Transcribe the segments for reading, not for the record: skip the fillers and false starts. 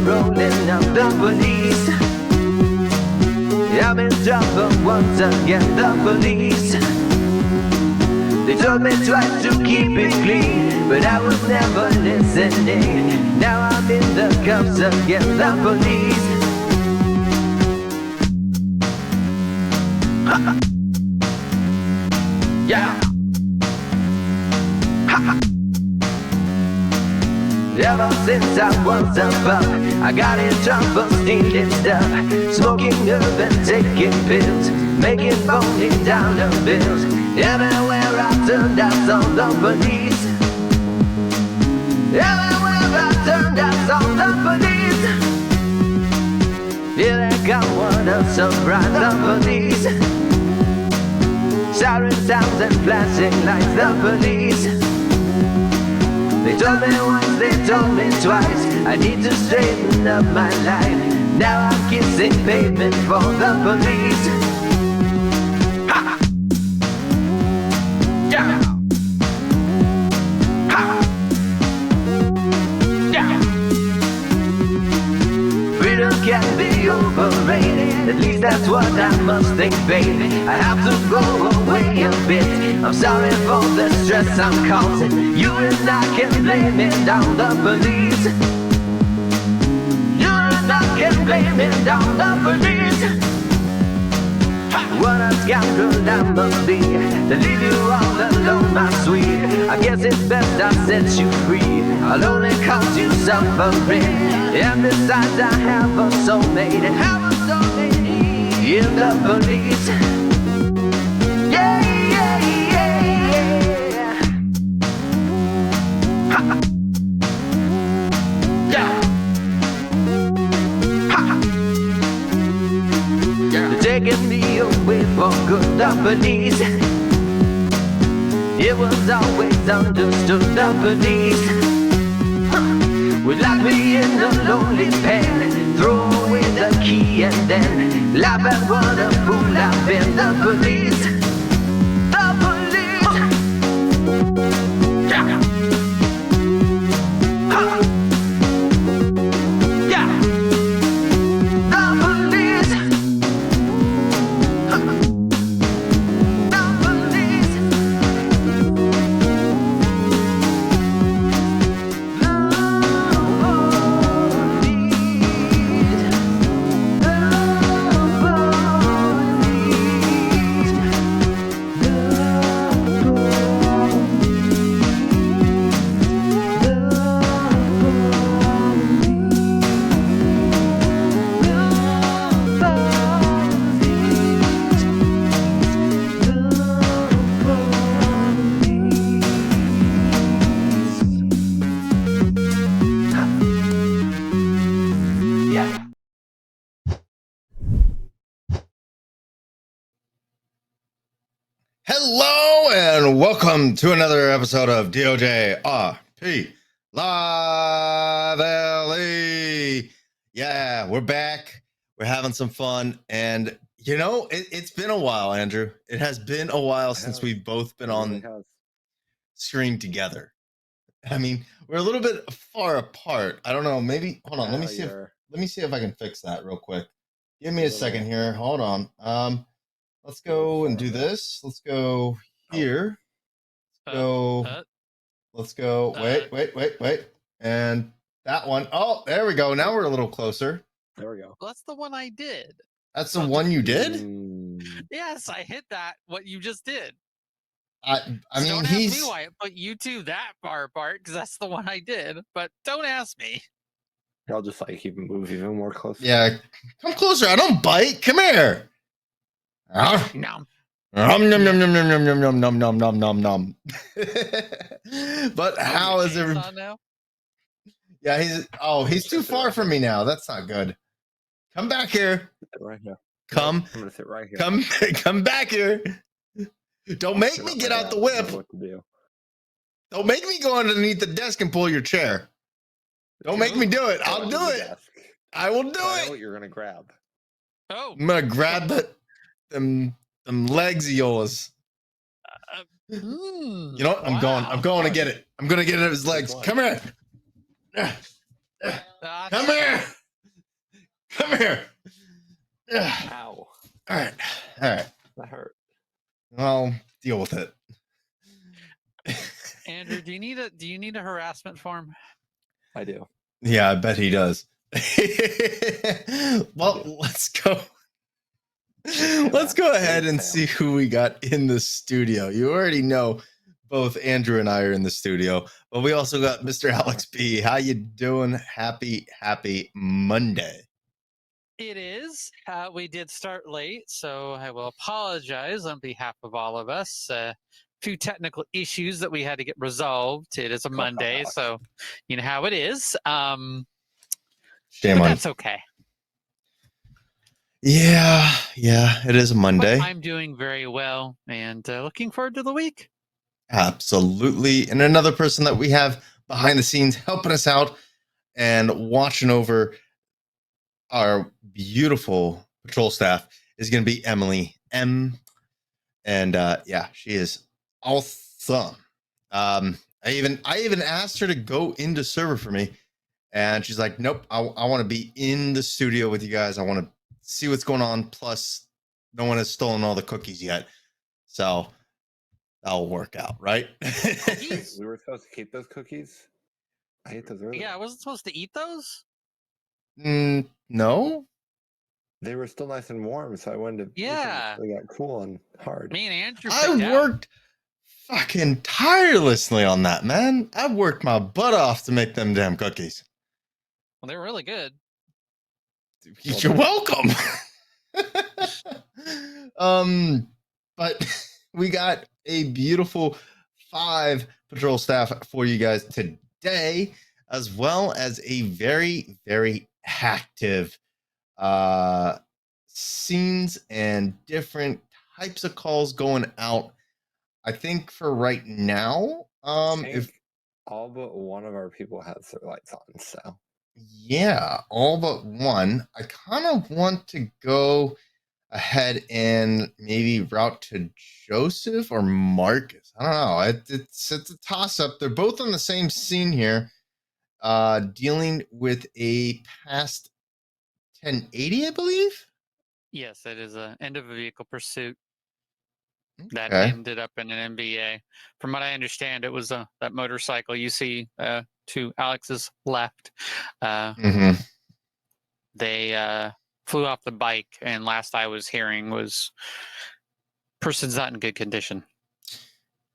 Rolling up the police. I'm in trouble once again, the police. They told me twice to keep it clean, but I was never listening. Now I'm in the cuffs again, the police. Yeah. Ever since I was a pup, I got in trouble stealing stuff, smoking herb and taking pills, making phony dollar bills. Everywhere I turned, I saw the police. Everywhere I turned, I saw the police. Here they come, what a surprise, the police. Siren sounds and flashing lights, the police. They told me once, they told me twice, I need to straighten up my life. Now I'm kissing pavement for the police. Ha! Yeah! Ha! Yeah! Freedom can be overrated, at least that's what I must think, baby. I have to go away a bit. I'm sorry for the stress I'm causing. You and I can blame it on the police. You and I can blame it on the police. What a scoundrel I must be to leave you all alone, my sweet. I guess it's best I set you free. I'll only cause you suffering. And besides, I have a soulmate. In the police. Yeah. Taking me away for good, the police. It was always understood, the police would lock me in a lonely pen, throw away the key and then laugh at what a fool I've been. The police. The police. Yeah. Yeah. The police. Hello and welcome to another episode of DoJRP LiveLE. Yeah, we're back. We're having some fun. And, you know, it's been a while, Andrew. It has been a while since we've both been on screen together. I mean, we're a little bit far apart. I don't know. Maybe, hold on. Let me see if I can fix that real quick. Give me a second here. Hold on. Let's go and do this. Let's go here. Let's go. Wait. And that one. Oh, there we go. Now we're a little closer. There we go. Well, that's the one I did. That's the one you did? Yes, I hit that. What you just did. I mean, don't ask me why I put you two that far apart, because that's the one I did. But don't ask me. I'll just like keep move even more close. Yeah, come closer. I don't bite. Come here. No. Nom. But how is everybody? Yeah, he's too far from me now. That's not good. Come back here. Right here. Come, I'm gonna sit right here. come back here. Don't make me get out the whip. What to do? Don't make me go underneath the desk and pull your chair. Don't make me do it. I'll do it. I will do I know it. what you're gonna grab. Oh. I'm gonna grab them legs of yours. You know what? I'm going to get it. I'm gonna get it at his legs. Come here. Come here. Come here. Ow. All right. That hurt. I'll deal with it. Andrew, do you need a harassment form? I do. Yeah, I bet he does. Well, let's go. Let's go ahead and see who we got in the studio. You already know both Andrew and I are in the studio, but we also got Mr. Alex B. How you doing? Happy Monday. It is. We did start late, so I will apologize on behalf of all of us. Few technical issues that we had to get resolved. It is a Monday, so you know how it is. Shame but on. That's okay. Yeah, it is a Monday. But I'm doing very well and looking forward to the week. Absolutely. And another person that we have behind the scenes helping us out and watching over our beautiful patrol staff is going to be Emily M. And yeah, she is awesome. I even asked her to go into server for me, and she's like, nope, I want to be in the studio with you guys. I want to see what's going on. Plus, no one has stolen all the cookies yet, so that'll work out, right? Cookies? We were supposed to keep those cookies. I ate those earlier. Yeah, I wasn't supposed to eat those. No. They were still nice and warm, so I wanted to. Yeah. They got cool and hard. Me and Andrew. I worked fucking tirelessly on that, man. I worked my butt off to make them damn cookies. Well, they were really good. You're welcome. But we got a beautiful 5 patrol staff for you guys today, as well as a very, very active scenes and different types of calls going out. I think for right now, if all but one of our people has their lights on, so yeah, all but one. I kind of want to go ahead and maybe route to Joseph or Marcus. I don't know. It's a toss up. They're both on the same scene here, dealing with a past 1080, I believe. Yes, it is a end of a vehicle pursuit that Okay. ended up in an MBA. From what I understand, it was that motorcycle you see to Alex's left. They flew off the bike, and last I was hearing was person's not in good condition.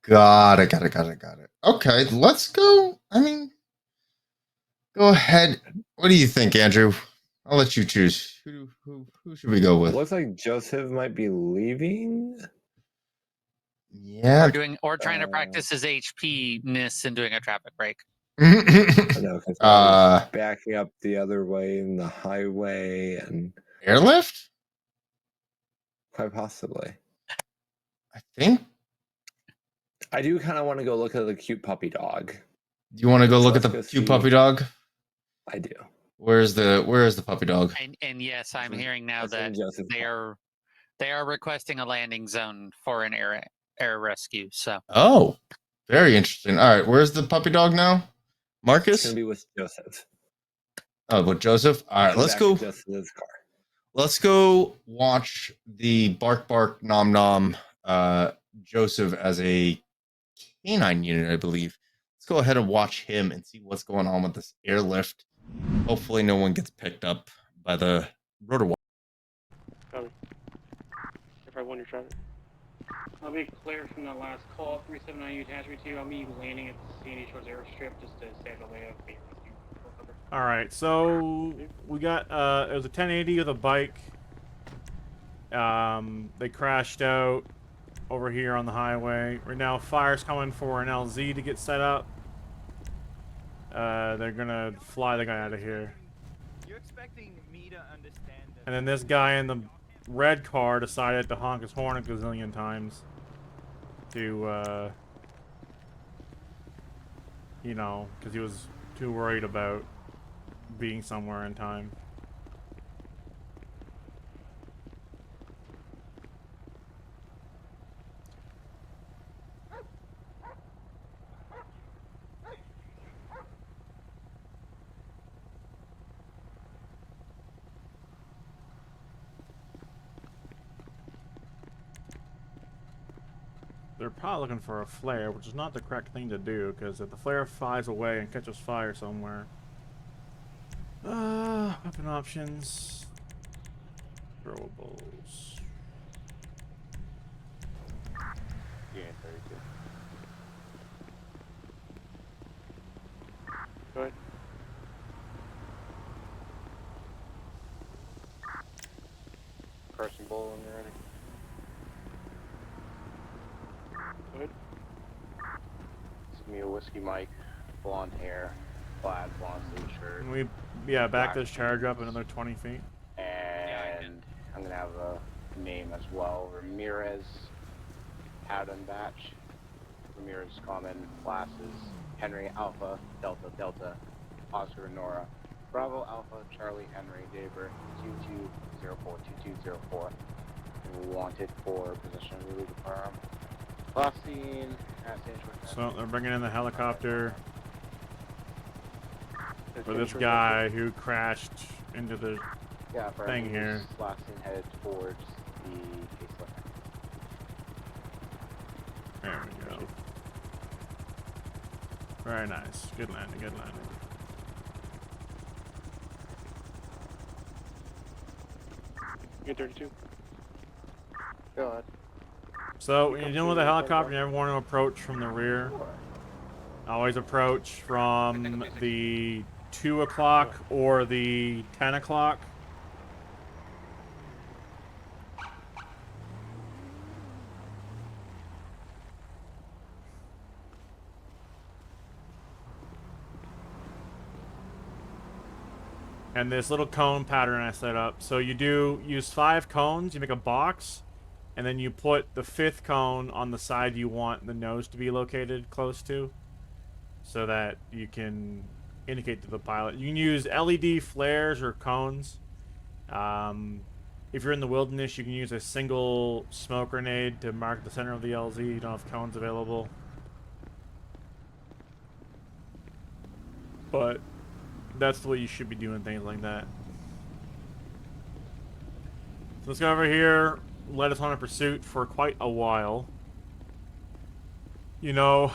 Got it. Okay, let's go. I mean, go ahead. What do you think, Andrew? I'll let you choose. Who should we go with? It looks like Joseph might be leaving. Yeah. Or trying to practice his HP-ness and doing a traffic break. I know, because backing up the other way in the highway and airlift? Quite possibly. I think. I do kind of want to go look at the cute puppy dog. Do you want to go look at the cute puppy dog? I do. Where is the puppy dog? And yes, I'm hearing now that they are requesting a landing zone for an air rescue. So. Oh, very interesting. All right, where's the puppy dog now? Marcus? It's gonna be with Joseph. Oh, with Joseph? All right, let's go. Joseph's car. Let's go watch the bark nom nom Joseph as a canine unit, I believe. Let's go ahead and watch him and see what's going on with this airlift. Hopefully no one gets picked up by the rotor wire. If I won your traffic. I'll be clear from the last call. 379 you attached me to. I'll be landing at the Sandy Shores airstrip just to stay out of the way of the rescue. All right, so we got it was a 1080 with a bike. They crashed out over here on the highway. Right now, fire's coming for an LZ to get set up. They're gonna fly the guy out of here. You're expecting me to understand that. And then this guy in the red car decided to honk his horn a gazillion times to, you know, because he was too worried about being somewhere in time. They're probably looking for a flare, which is not the correct thing to do, because if the flare flies away and catches fire somewhere... weapon options... Throwables... Yeah, 32. Go ahead. Person bull when you're ready. Good. It's me a whiskey Mike, blonde hair, plaid blonde sleeve shirt. Can we, yeah, back this charge up another 20 feet? And I'm gonna have a name as well. Ramirez, Howden Batch. Ramirez common classes. Henry Alpha, Delta Delta, Oscar Nora. Bravo Alpha, Charlie Henry, Daber, 2204. Wanted for possession of illegal firearm. Last seen at So they're bringing in the helicopter for this guy who crashed into the thing here. Last seen headed towards the case limit. There we go. Very nice. Good landing, good landing. Get 32. Go ahead. So when you're dealing with a helicopter, you never want to approach from the rear. Always approach from the 2 o'clock or the 10 o'clock. And this little cone pattern I set up. So you do use 5 cones, you make a box, and then you put the 5th cone on the side you want the nose to be located close to, so that you can indicate to the pilot. You can use LED flares or cones. If you're in the wilderness, you can use a single smoke grenade to mark the center of the LZ. You don't have cones available. But that's the way you should be doing things like that. So let's go over here. Led us on a pursuit for quite a while. You know,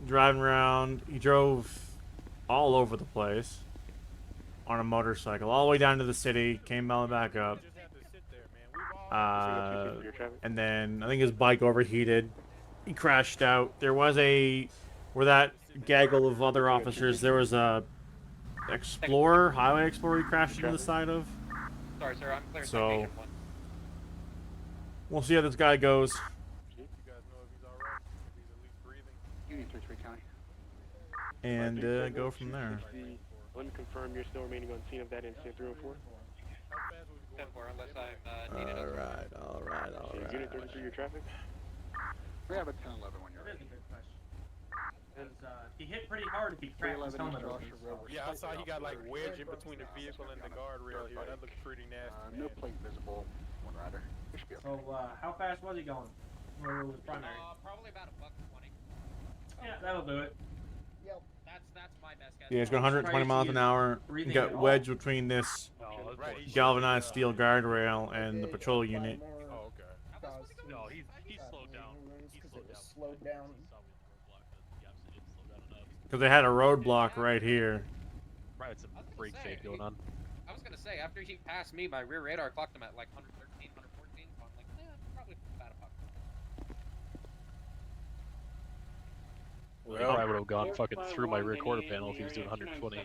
driving around. He drove all over the place on a motorcycle, all the way down to the city, came back up. And then I think his bike overheated. He crashed out. There was a, where that gaggle of other officers, there was a Explorer, Highway Explorer he crashed into the side of. Sorry, sir, I'm clear. So, we'll see how this guy goes. You guys know if he's alright, if he's at least breathing. Unit 33 County. And go from there. Unconfirmed, you're still remaining on scene of that incident 304? 10-4, unless I'm needed. Alright. Unit 33, your traffic? We have a 10-11 when you're ready. He hit pretty hard if he cracked his helmet open. Yeah, I saw he got like wedged in between the vehicle and the guardrail here. That looked pretty nasty. No plate visible. One rider. So, how fast was he going? Where was primary? Probably about $1.20. Yeah, that'll do it. Yep. That's my best guess. Yeah, he's going 120 miles an hour. He got wedged between this galvanized steel guardrail and the patrol unit. Oh, okay. No, he's slowed down. Slowed down. Because they had a roadblock right here. Right, it's a brake fade going on. I was gonna say, after he passed me, my rear radar clocked him at like 113, 114. So I'm like, probably about a buck. Well, I would have gone fucking through my rear quarter panel if he was doing 120.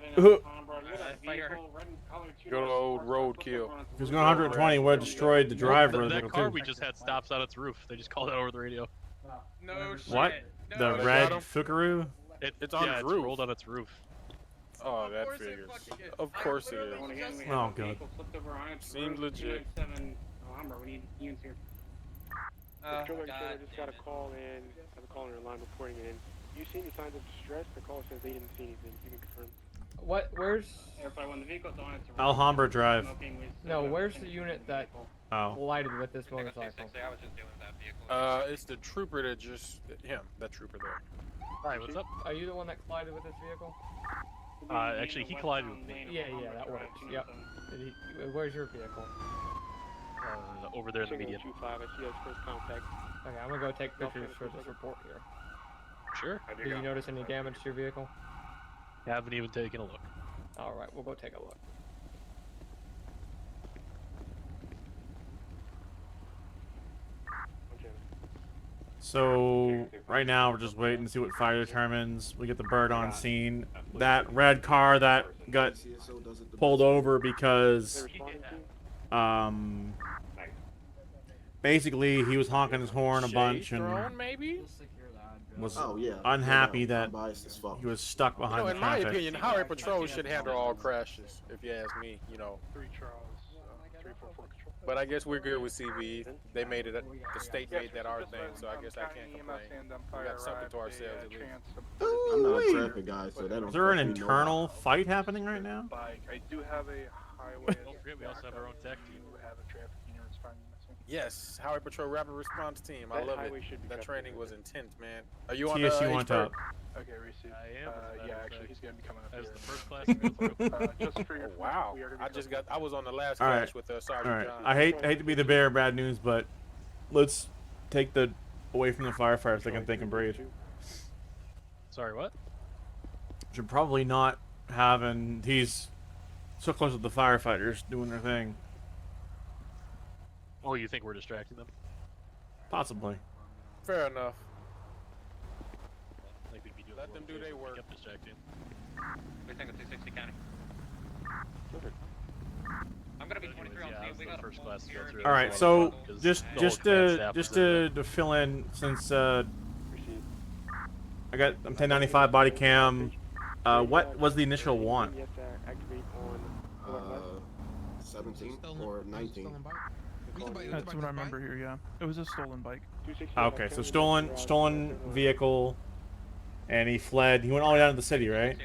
Good old roadkill. If he was going 120, would have destroyed the driver of the That car we just had stops on its roof. They just called it over the radio. No shit. What? No. The red Fukaru? It's on its roof. rolled on its roof. Oh, that figures. Of course it is. Oh, good. Seems legit. Alhambra, we need units here. Controller, I just got a call in. I have a caller in line reporting it in. You see any signs of distress? The caller says they didn't see anything. You can confirm. What? Where's? Airfly, when the vehicle's on its road, Alhambra Drive. No, where's the unit that collided with this motorcycle? I was just doing that vehicle. It's the trooper that just him. That trooper there. Hi, what's up? Are you the one that collided with this vehicle? Actually, he collided with me. Yeah, that works. Yep. Where's your vehicle? Over there in the median. 25. I see us first contact. Okay, I'm gonna go take pictures for this report here. Sure. Did you notice any damage to your vehicle? Haven't even taken a look. All right, we'll go take a look. So right now we're just waiting to see what fire determines. We get the bird on scene. That red car that got pulled over because basically he was honking his horn a bunch and was unhappy that he was stuck behind the in my traffic. opinion, Highway Patrol should handle all crashes, if you ask me. 3 Charles, 344 Control. But I guess we're good with CV. They made it, the state made that our thing, so I guess I can't complain. We got something to ourselves at least. I'm not a traffic guy, so that don't. Is there an internal fight happening right now? I do have a highway. Don't forget, we also have our own tech team. Yes, Highway Patrol Rapid Response Team. I love it. That training was intense, man. Are you on TSU on top. Okay, receive. I am. Yeah, actually, he's gonna be coming up As here. the first class to go through. Just for your wow. I was on the last All right. class with Sergeant All right. John. I hate to be the bearer of bad news, but let's take the away from the firefighters so they can think and breathe. Sorry, what? Should probably not having he's so close with the firefighters doing their thing. Oh, you think we're distracting them? Possibly. Fair enough. I think we'd be doing Let them do their work. Kept distracting. We think of 260 County. I'm gonna be 23 on scene. We got first class to go through. All right, so just to fill in, since I got 1095 body cam. What was the initial one? 17 or 19. That's what I remember here. Yeah, it was a stolen bike. Okay, so stolen vehicle, and he fled. He went all the way down to the city, right?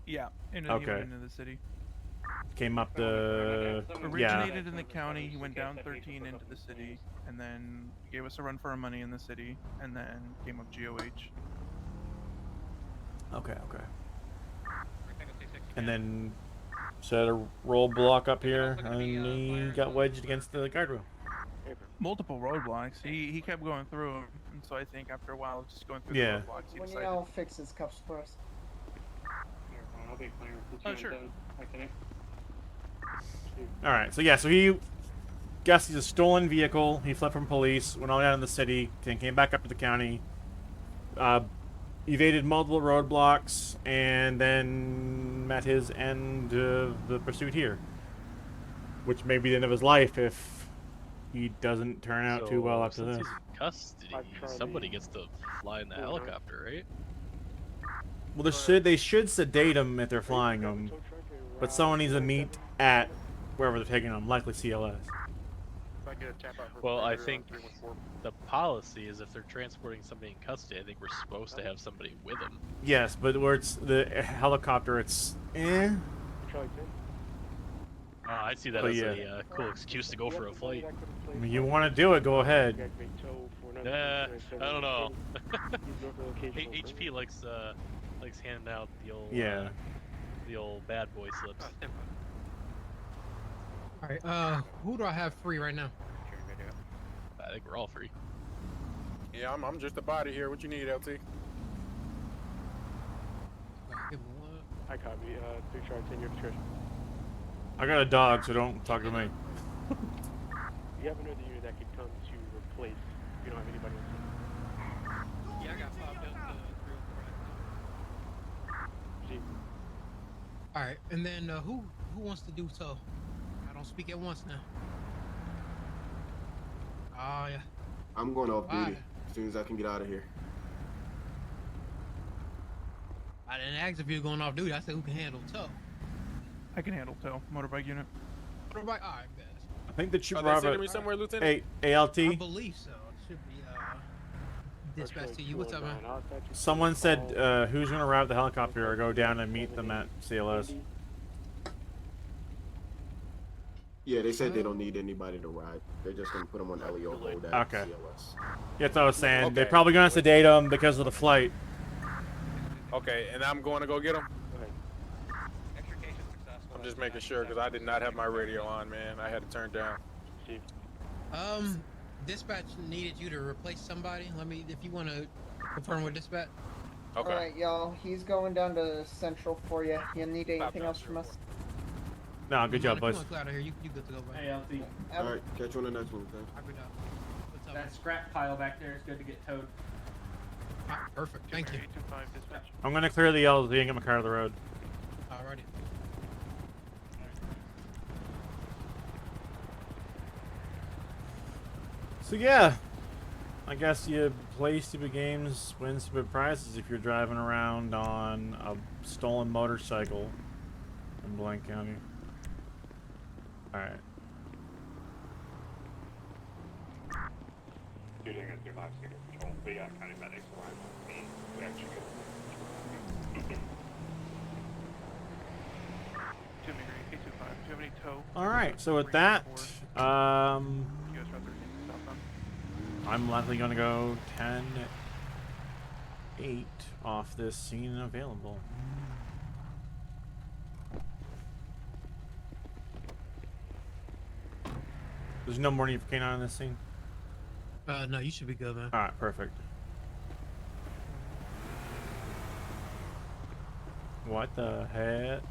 Yeah, he went into the city. Came up the Originated in the county. He went down 13 into the city, and then gave us a run for our money in the city, and then came up GOH. Okay. And then set a roadblock up here, and he got wedged against the guardrail. Multiple roadblocks. He kept going through them, and so I think after a while, of just going through Yeah. the roadblocks, he When decided. y'all fix his cuffs first. I'll be clear. Oh, sure. All right, so he guess he's a stolen vehicle. He fled from police, went all the way down to the city, then came back up to the county, evaded multiple roadblocks, and then met his end of the pursuit here, which may be the end of his life if he doesn't turn out too well after since this. he's in custody, somebody gets to fly in the helicopter, right? Well, they should sedate him if they're flying him, but someone needs to meet at wherever they're taking him, likely CLS. Well, I think the policy is if they're transporting somebody in custody, I think we're supposed to have somebody with them. Yes, but where it's the helicopter, it's eh. I see that But as yeah. a cool excuse to go for a flight. I mean, you want to do it, go ahead. Nah, I don't know. HP likes handing out the old the old bad boy slips. All right, who do I have free right now? I think we're all free. Yeah, I'm just a body here. What you need, LT? I copy. 3 Charlie 10, your discretion. I got a dog, so don't talk to me. You have another unit that could come to replace. You don't have anybody else. Yeah, I got 5 Delta 304. All right, and then who wants to do so? I don't speak at once now. Oh yeah. I'm going off duty as soon as I can get out of here. I didn't ask if you were going off duty. I said who can handle tow. I can handle tow. Motorbike unit. Motorbike. All right, best. think the trooper Are they sending me somewhere, Lieutenant? ALT. I believe so. It should be dispatched to you. What's up, man? Someone said who's going to ride the helicopter or go down and meet them at CLS. Yeah, they said they don't need anybody to ride. They're just gonna put them on LEO hold at Okay. CLS. Yeah, that's what I was saying. Okay. They're probably going to sedate them because of the flight. Okay, and I'm going to go get them. I'm just making sure because I did not have my radio on, man. I had to turn down. Dispatch needed you to replace somebody. Let me, if you want to confirm with dispatch. Okay. Alright, y'all. He's going down to Central for you. You need anything else from us? No, good job, boys. Come on, Cloud, here. You good to go, buddy. Hey, LT. Alright, catch you on the next one, okay? What's up? That scrap pile back there is good to get towed. Ah, perfect. Thank you. I'm going to clear the LZ and get my car to the road. Alrighty. So yeah, I guess you play stupid games, win stupid prizes if you're driving around on a stolen motorcycle in Blank County. Alright. Alright, so with that, I'm likely going to go 10-8 off this scene available. There's no more need for K9 in this scene? No, you should be good, man. Alright, perfect. What the heck?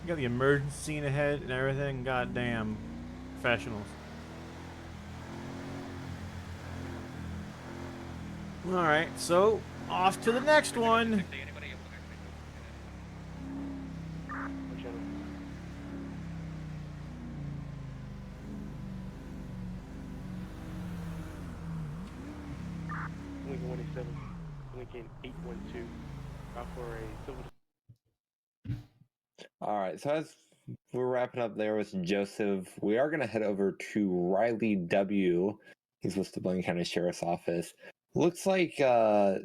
You got the emergency scene ahead and everything. Goddamn professionals. Alright, so off to the next one. Lincoln 187, Lincoln 812, out for a civil. All right, so as we're wrapping up there with Joseph, we are going to head over to Riley W. He's with the Blaine County Sheriff's Office. Looks like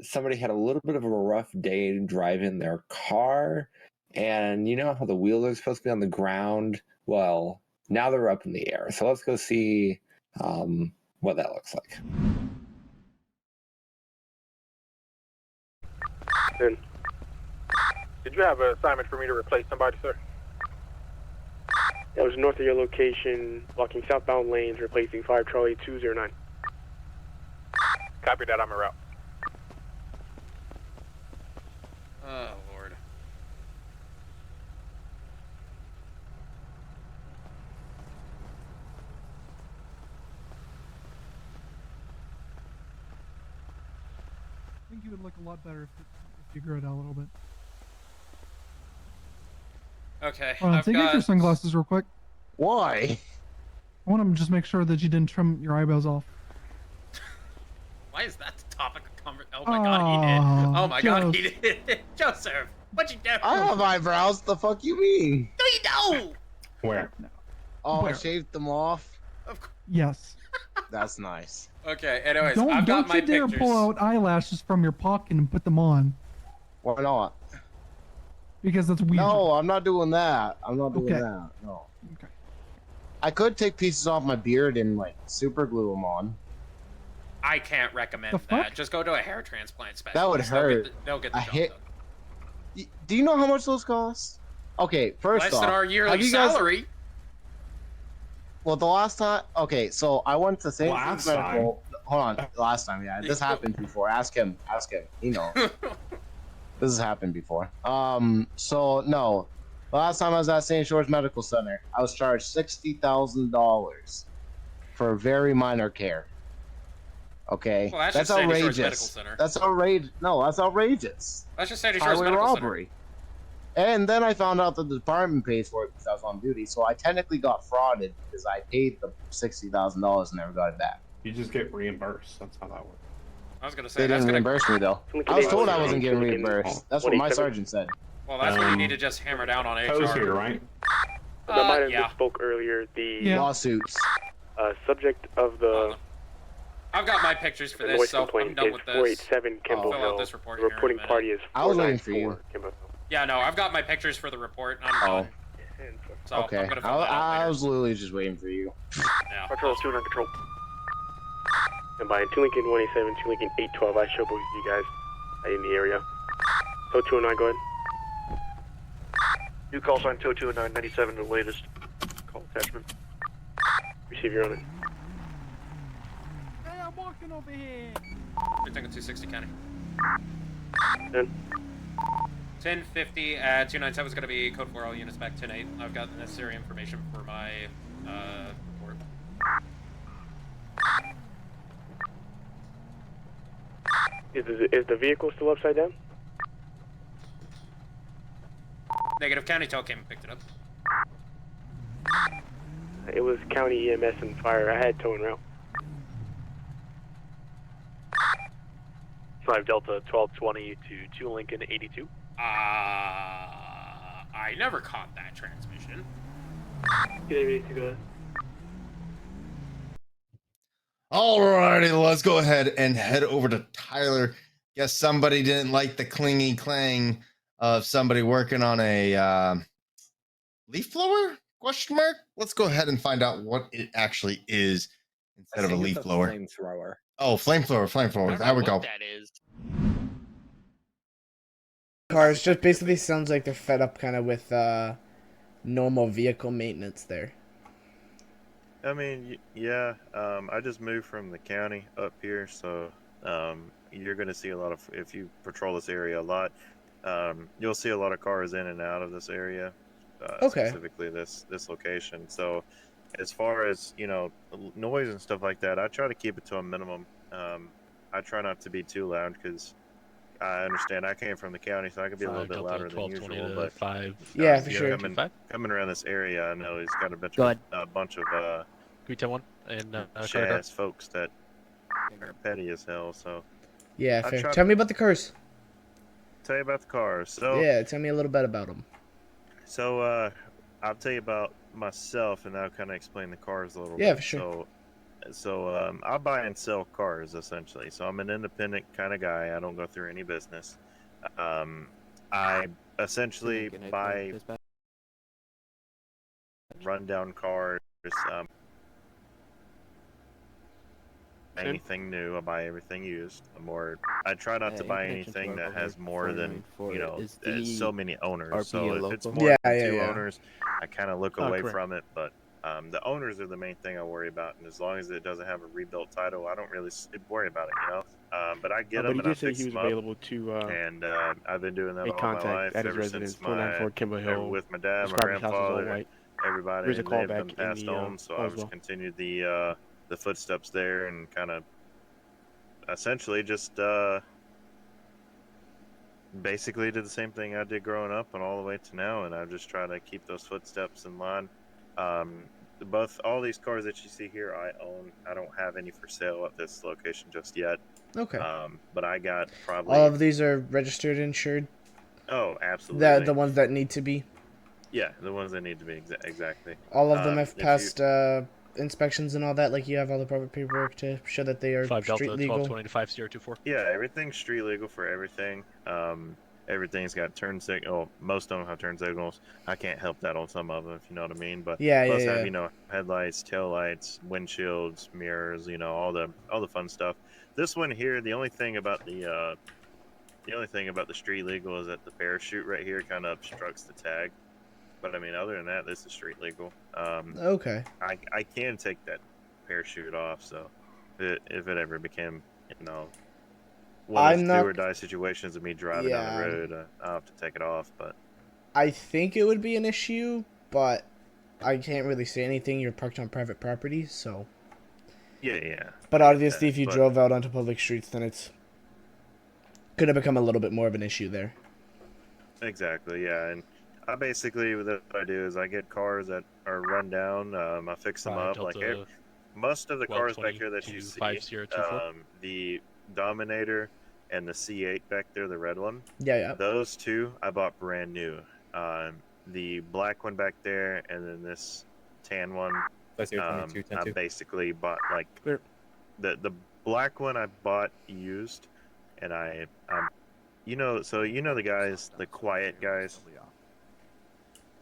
somebody had a little bit of a rough day driving their car, and you know how the wheels are supposed to be on the ground? Well, now they're up in the air. So let's go see what that looks like. Did you have an assignment for me to replace somebody, sir? That was north of your location, blocking southbound lanes, replacing 5 Charlie 209. Copy that, I'm en route. Oh, Lord. I think you would look a lot better if you grew it out a little bit. Okay, Take off your sunglasses real quick. Why? I want to just make sure that you didn't trim your eyebrows off. Why is that the topic of conversation? Oh my god, he did. Oh my god, he did. Joseph, what'd you do? I have eyebrows. The fuck you mean? No, you don't. Where? Oh, Where? I shaved them off. Yes. That's nice. Okay, anyways, Don't I've got my you dare pictures. pull out eyelashes from your pocket and put them on. Why not? Because that's weird. No, I'm not doing that. I'm not doing Okay. that. No. Okay. I could take pieces off my beard and like super glue them on. I can't recommend that. Just go to a hair transplant specialist. That would hurt. They'll get the I job hit. done. Do you know how much those cost? Okay, first Less off, than our have yearly you guys- salary. Well, the last time, okay, so I went to St. Last Jude's Medical. Hold on, last time, yeah, this happened before. Ask him. You know, this has happened before. So no, the last time I was at St. George Medical Center, I was charged $60,000 for very minor care. Okay, Well, that's just Sandy Shores outrageous. Medical Center. That's outrageous. No, that's outrageous. That's just Sandy Shores Highway Medical robbery. And then I found out that the department pays for it because I was on duty. So I technically got frauded because I paid the $60,000 and never got it back. You just get reimbursed. That's how that works. I was gonna say They that's didn't gonna reimburse me though. I was told I wasn't getting reimbursed. That's what my sergeant said. Well, that's when you need to just hammer down on HR. Toes here, right? The might yeah. have spoke earlier. The lawsuits. Subject of the I've got my pictures for this, noise so I'm complaint done is with this. 487 Kimball Fill Hill. out this report The here in a reporting minute. party is I was waiting for 494 you. Kimball Hill. Yeah, no, I've got my pictures for the report. And I'm done. So Okay. I'm gonna fill that out I later. was literally just waiting for you. Yeah. Patrol 2 under control. And by 2 Lincoln 187, 2 Lincoln 812, I show both of you guys in the area. Tow 209, go ahead. New call sign Tow 209, 97, the latest call attachment. Receive your on it. Hey, I'm walking over here. We're taking 260 County. 10. 1050 297 is going to be code 4, all units back 10-8. I've got the necessary information for my report. Is the vehicle still upside down? Negative. County tow came and picked it up. It was county EMS and fire. I had tow en route. 5 Delta 1220 to 2 Lincoln 82. I never caught that transmission. Alrighty, let's go ahead and head over to Tyler. Guess somebody didn't like the clingy clang of somebody working on a leaf blower? Question mark. Let's go ahead and find out what it actually is instead of a leaf blower. Flamethrower. Oh, flamethrower. There we go. That is. Cars just basically sounds like they're fed up kind of with normal vehicle maintenance there. I mean, yeah, I just moved from the county up here, so you're going to see a lot of, if you patrol this area a lot, you'll see a lot of cars in and out of this area, specifically this location. So as far as, you know, noise and stuff like that, I try to keep it to a minimum. I try not to be too loud because I understand I came from the county, so I can be a little bit louder than usual. But yeah, for sure. Coming around this area, I know he's got a bunch of and ass folks that are petty as hell. So yeah, fair. Tell me about the cars. Tell you about the cars. So yeah, tell me a little bit about them. So I'll tell you about myself, and I'll kind of explain the cars a little bit. Yeah, for sure. So I buy and sell cars essentially. So I'm an independent kind of guy. I don't go through any business. I essentially buy rundown cars. Anything new, I buy everything used. I try not to buy anything that has more than, you know, so many owners. So if it's more than 2 owners, I kind of look away from it. But the owners are the main thing I worry about, and as long as it doesn't have a rebuilt title, I don't really worry about it, you know. But I get them and I fix them up. And I've been doing that all my life ever since with my dad, my grandfather, everybody. And they've been passed on, so I just continued the footsteps there and kind of essentially just basically did the same thing I did growing up and all the way to now, and I just try to keep those footsteps in line. All these cars that you see here I own. I don't have any for sale at this location just yet. Okay. But I got probably all of these are registered, insured. Oh, absolutely. The ones that need to be. Yeah, the ones that need to be exactly. All of them have passed inspections and all that. Like you have all the proper paperwork to show that they are 5 Delta street legal. 1220 to 5024. Yeah, everything's street legal for everything. Everything's got turn signal. Most of them have turn signals. I can't help that on some of them, if you know what I mean. But most have, you know, headlights, taillights, windshields, mirrors, you know, all the fun stuff. This one here, the only thing about the street legal is that the parachute right here kind of obstructs the tag. But I mean, other than that, this is street legal. Okay. I can take that parachute off, so if it ever became, you know, one of those do or die situations of me driving down the road, I'll have to take it off. But I think it would be an issue, but I can't really say anything. You're parked on private property, so. Yeah. But obviously, if you drove out onto public streets, then it's gonna become a little bit more of an issue there. Exactly, yeah. And I basically, what I do is I get cars that are run down. I fix them up. Like most of the cars back here that you see, the Dominator and the C8 back there, the red one. Yeah. Those two I bought brand new. The black one back there, and then this tan one. I basically bought like the black one I bought used, and I so the guys, the quiet guys.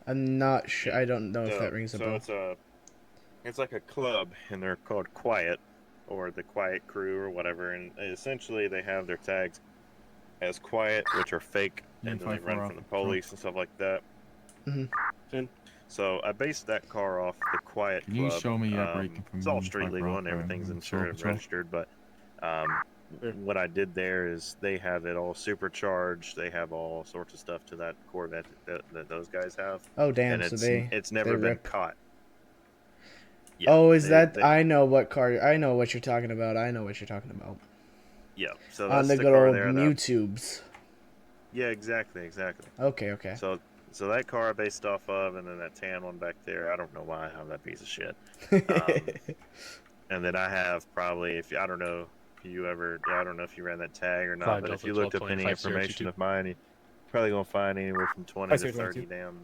I'm not sure. I don't know if that rings a bell. It's like a club, and they're called Quiet, or the Quiet Crew, or whatever. And essentially, they have their tags as Quiet, which are fake, and then they run from the police and stuff like that. So I based that car off the Quiet Club. Can you show me it's all street legal and everything's insured and registered, but what I did there is they have it all supercharged. They have all sorts of stuff to that Corvette that those guys have. Oh damn! And So it's never been caught. Yeah, oh, is that? I know what car. I know what you're talking about. Yeah. So on the good old Mewtubes. Yeah, exactly. Okay. So that car I based off of, and then that tan one back there. I don't know why I have that piece of shit. And then I have probably, I don't know if you ran that tag or not, but if you looked up any information of mine, you're probably gonna find anywhere from 20 to 30 damn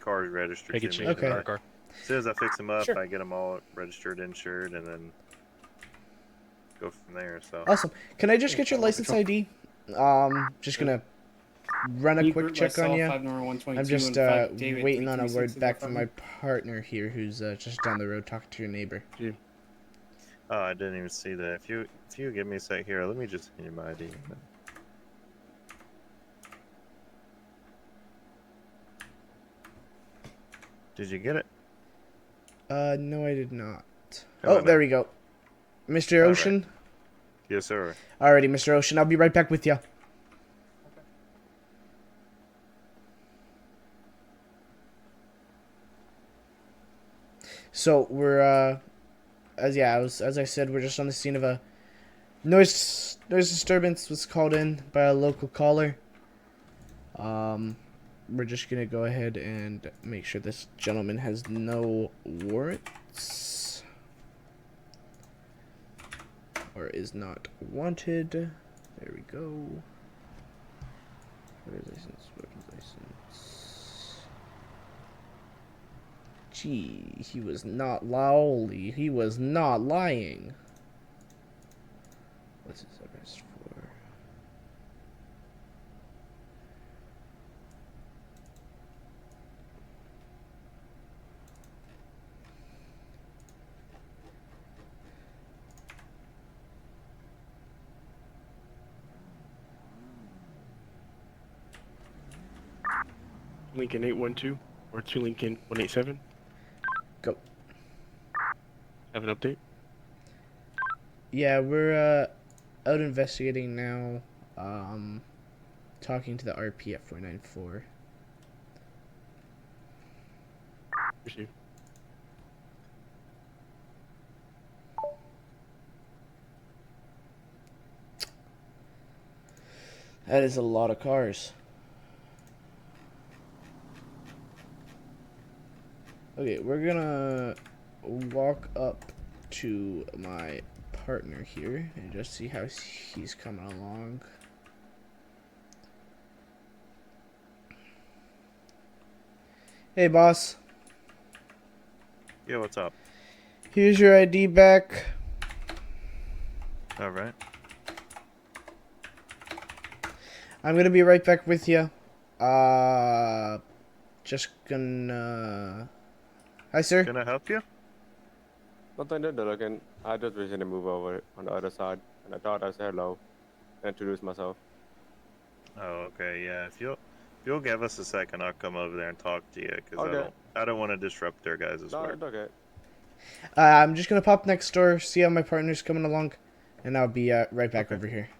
cars registered to me. Okay. As soon as I fix them up, I get them all registered, insured, and then go from there. So awesome. Can I just get your license ID? Just gonna run a quick check on you. I'm just waiting on a word back from my partner here, who's just down the road talking to your neighbor. Oh, I didn't even see that. If you give me a sec here, let me just give you my ID. Did you get it? No, I did not. There we go. Mr. Ocean? Right. Yes, sir. Alrighty, Mr. Ocean. I'll be right back with you. So we're as I said, we're just on the scene of a noise disturbance was called in by a local caller. We're just gonna go ahead and make sure this gentleman has no warrants or is not wanted. There we go. License. Gee, he was not lying. What's his arrest for? Lincoln 812 or 2 Lincoln 187. Go. Have an update? Yeah, we're out investigating now. Talking to the RP at 494. Receive. That is a lot of cars. Okay, we're gonna walk up to my partner here and just see how he's coming along. Hey, boss. Yeah, what's up? Here's your ID back. All right. I'm gonna be right back with you. Just gonna... Hi, sir. Can I help you? Nothing to do, again. I just recently moved over on the other side, and I thought I'd say hello, introduce myself. Oh, okay, yeah. If you'll give us a second, I'll come over there and talk to you, because I don't want to disrupt their guys' work. No, okay. I'm just gonna pop next door, see how my partner's coming along, and I'll be right back over here.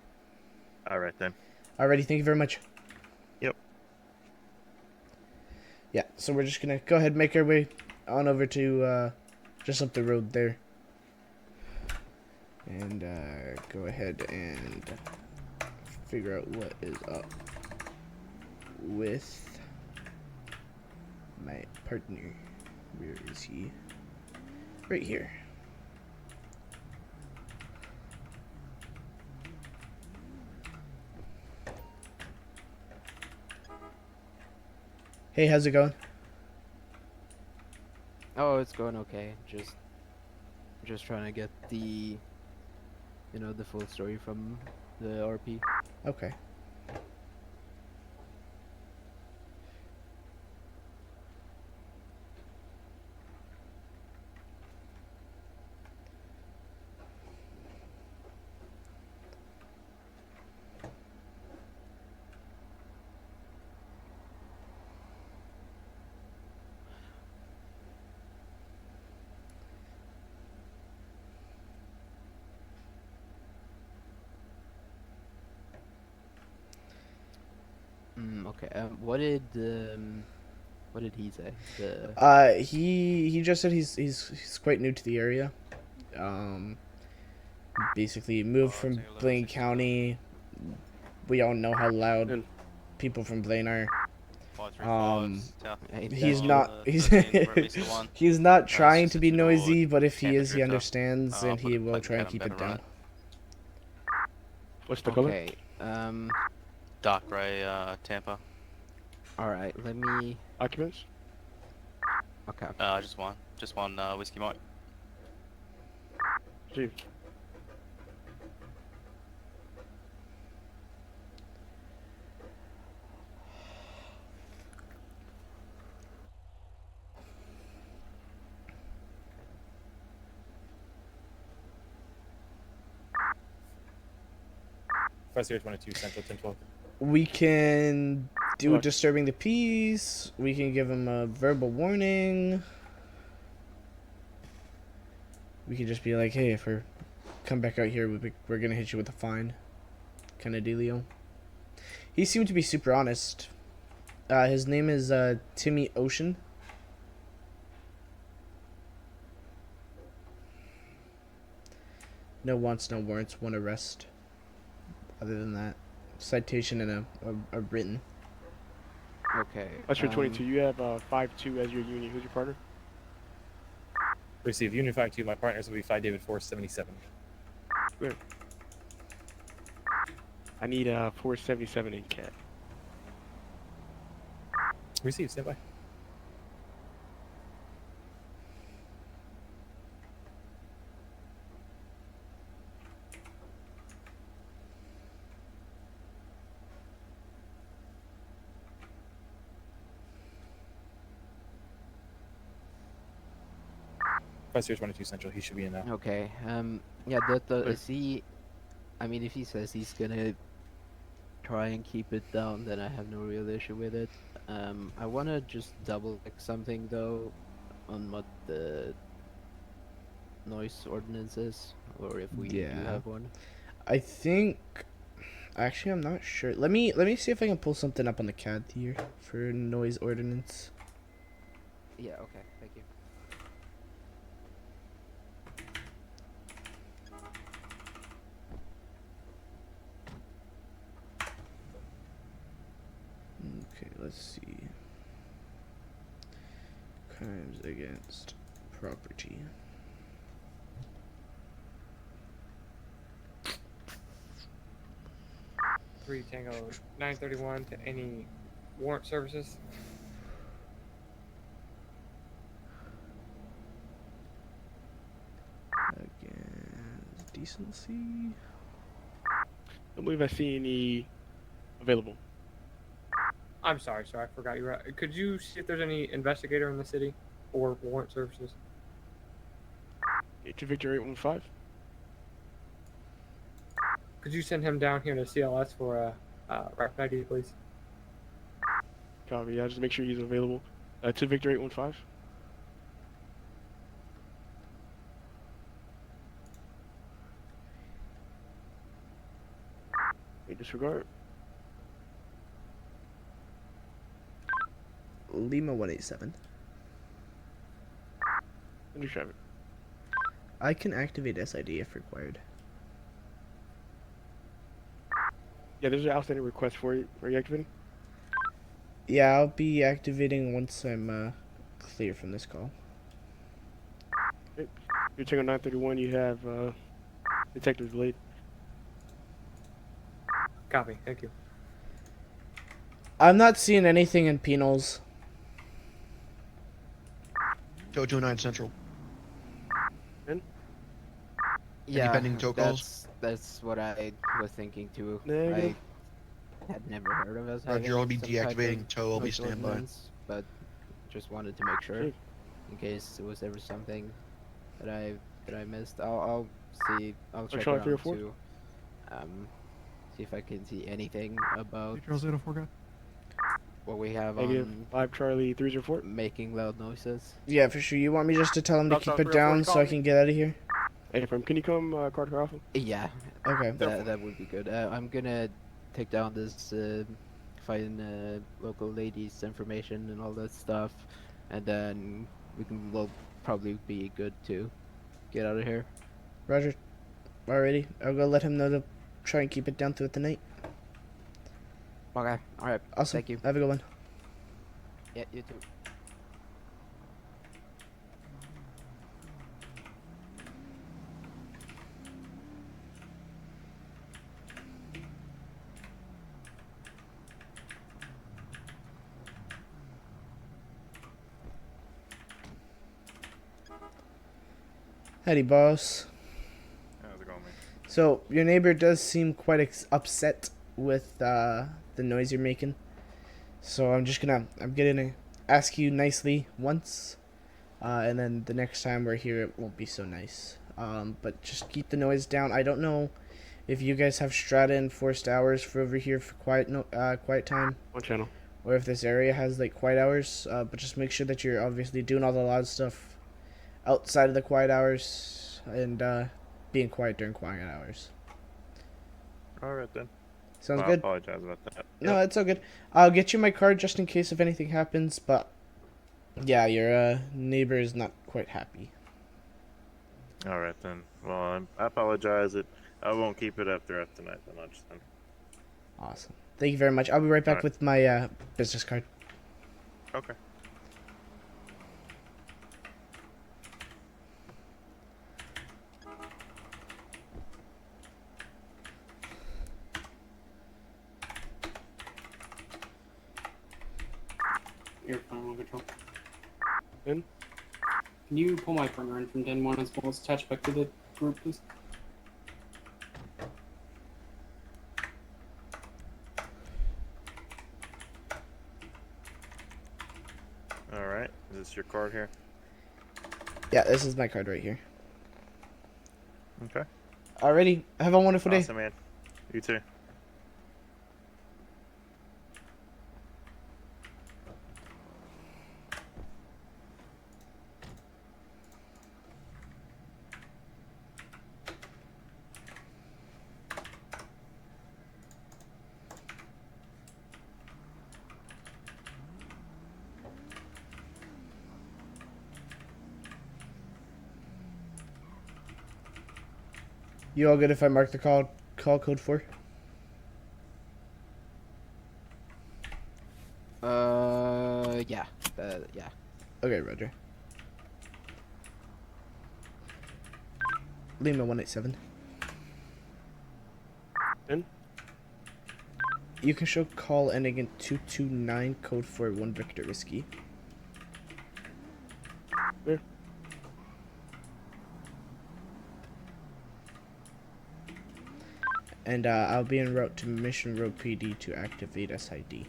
All right, then. Alrighty, thank you very much. Yep. Yeah, so we're just gonna go ahead and make our way on over to just up the road there. And go ahead and figure out what is up with my partner. Where is he? Right here. Hey, how's it going? Oh, it's going okay. Just trying to get the, the full story from the RP. Okay. Okay. What did he say? He just said he's quite new to the area. Basically moved from Blaine County. We all know how loud people from Blaine are. He's not trying to be noisy, but if he is, he understands and he will try and keep it down. What's the color? Okay. Dock Ray, Tampa. All right. Let me. Occupants? Okay. Just one whiskey mark. Chief. Professor 22 Central 1012. We can do disturbing the peace. We can give him a verbal warning. We can just be like, hey, if we come back out here, we're gonna hit you with a fine, kind of dealio. He seemed to be super honest. His name is Timmy Ocean. No wants, no warrants, one arrest. Other than that, citation and a written. Okay. Usher 22, you have 5-2 as your union. Who's your partner? Receive Union 5-2. My partners will be 5 David 477. Clear. I need 477 in cat. Receive. Stand by. Professor 22 Central, he should be in now. Okay. Yeah. Is he? I mean, if he says he's gonna try and keep it down, then I have no real issue with it. I wanna just double check something though, on what the noise ordinance is, or if we do have one. I think. Actually, I'm not sure. Let me see if I can pull something up on the CAD here for noise ordinance. Yeah. Okay. Thank you. Okay, let's see. Crimes against property. Tango 931 to any warrant services. Against decency. I believe I see any available. I'm sorry, sir. I forgot you were. Could you see if there's any investigator in the city or warrant services? To Victor 815. Could you send him down here to CLS for a rapid ID, please? Copy. Yeah, just make sure he's available. To Victor 815. Disregard. Lima 187. Under traffic. I can activate SID if required. Yeah, there's an outstanding request for you. Are you activating? Yeah, I'll be activating once I'm clear from this call. Okay. You're checking 931. You have detective delayed. Copy. Thank you. I'm not seeing anything in penals. Joe 29 Central. Yeah, pending tow calls? that's what I was thinking too. Negative. I had never heard of us Roger, having I'll be some type deactivating of tow. I'll be noise standby. ordinance, but just wanted to make sure Okay. in case there was ever something that I missed. I'll see. I'll check Charlie around 304? too. See if I can see anything about Charles 804 guy. what we have Negative. on 5 Charlie 304. making loud noises. Yeah, for sure. You want me just to tell him to Stop, keep stop, it down 304, so I can get out of here? Hey, from can you come Carter Alpha? Yeah. Okay. That would be good. I'm gonna take down this find local ladies' information and all that stuff, and then we'll probably be good to get out of here. Roger. Alrighty. I'll go let him know to try and keep it down throughout the night. Okay. All right. Awesome. Thank you. Have a good one. Yeah. You too. Howdy, boss. How's it going, man? So, your neighbor does seem quite upset with the noise you're making. So I'm gonna ask you nicely once, and then the next time we're here it won't be so nice. But just keep the noise down. I don't know if you guys have strata enforced hours for over here for quiet time. One channel. Or if this area has like quiet hours, but just make sure that you're obviously doing all the loud stuff outside of the quiet hours and being quiet during quiet hours. All right then. Sounds I good. apologize about that. No, it's all good. I'll get you my card just in case if anything happens, but yeah, your neighbor is not quite happy. All right then. Well, I apologize. I won't keep it up throughout the night that much then. Awesome. Thank you very much. I'll be right back with my business card. Okay. You're fine, one control. In? Can you pull my partner in from Den 1 as well as attach back to the group, please? All right. Is this your card here? Yeah, this is my card right here. Okay. Alrighty. Have a wonderful day. Awesome, man. You too. You all good if I mark the call code for? Yeah. Yeah. Okay, Roger. Lima 187. In? You can show call ending in 229, code for 1 Victor Whiskey. Where? And I'll be en route to Mission Road PD to activate SID.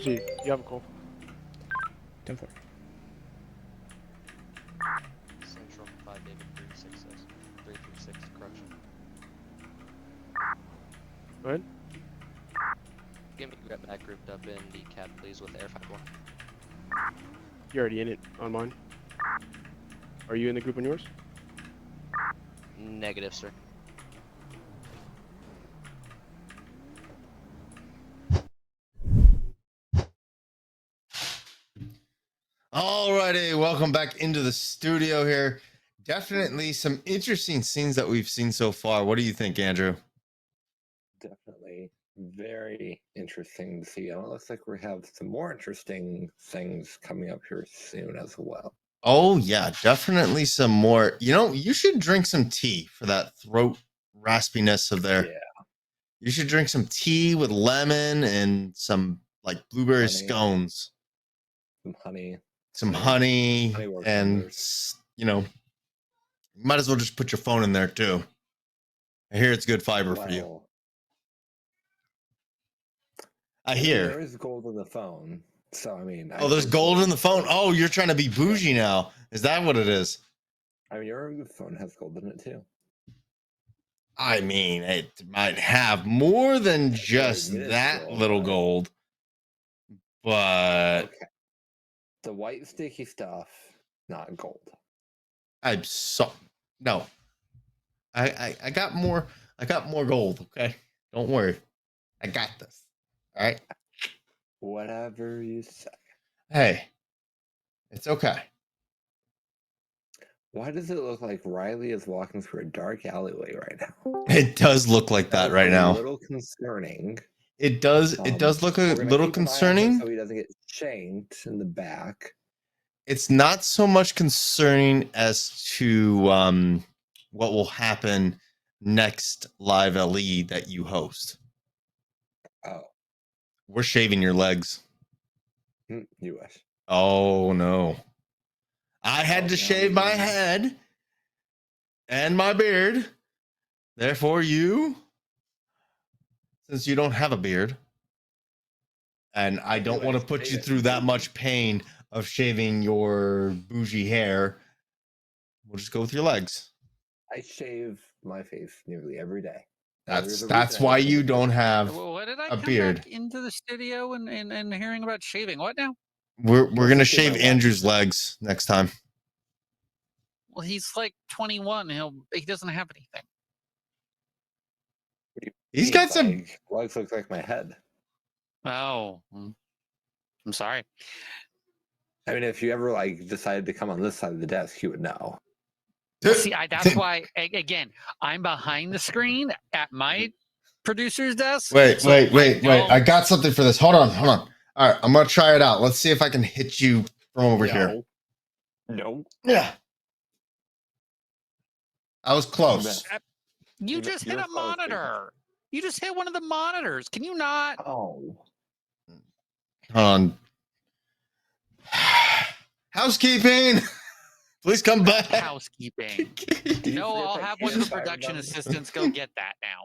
See, you have a call. 10-4. Central 5 David 336, correction. Go ahead. Give me get back grouped up in the cab, please, with Air 51. You're already in it on mine. Are you in the group on yours? Negative, sir. Alrighty, welcome back into the studio here. Definitely some interesting scenes that we've seen so far. What do you think, Andrew? Definitely. Very interesting to see. And it looks like we have some more interesting things coming up here soon as well. Oh, yeah, definitely some more. You know, you should drink some tea for that throat raspiness of there. Yeah. You should drink some tea with lemon and some like blueberry Honey. scones. Some honey. Some honey works and, wonders. you know, you might as well just put your phone in there too. I hear it's good fiber for you. I hear. There is gold in the phone. So, I mean. Oh, there's gold in the phone. Oh, you're trying to be bougie now. Is that what it is? I mean, your phone has gold in it too. I mean, it might have more than just that little gold. But okay. The white sticky stuff, not gold. No. I got more. I got more gold. Okay, don't worry. I got this. All right. Whatever you say. Hey, it's okay. Why does it look like Riley is walking through a dark alleyway right now? It does look like that right now. A little concerning. It does. It does look a little concerning. So he doesn't get shanked in the back. It's not so much concerning as to what will happen next LiveLE that you host. Oh. We're shaving your legs. You wish. Oh, no. I had to shave my head and my beard. Therefore, you, since you don't have a beard, and I don't want to put you through that much pain of shaving your bougie hair, we'll just go with your legs. I shave my face nearly every day. That's why you don't have What did I a come beard. back into the studio and hearing about shaving? What now? We're gonna shave Andrew's legs next time. Well, he's like 21. He doesn't have anything. He's got some legs look like my head. Oh, I'm sorry. I mean, if you ever like decided to come on this side of the desk, you would know. See, that's why. Again, I'm behind the screen at my producer's desk. Wait. I got something for this. Hold on. All right, I'm gonna try it out. Let's see if I can hit you from over here. No. Yeah. I was close. You just hit a monitor. You just hit one of the monitors. Can you not? Oh. Hold on. Housekeeping. Please come back. Housekeeping. No, I'll have one of the production assistants go get that now.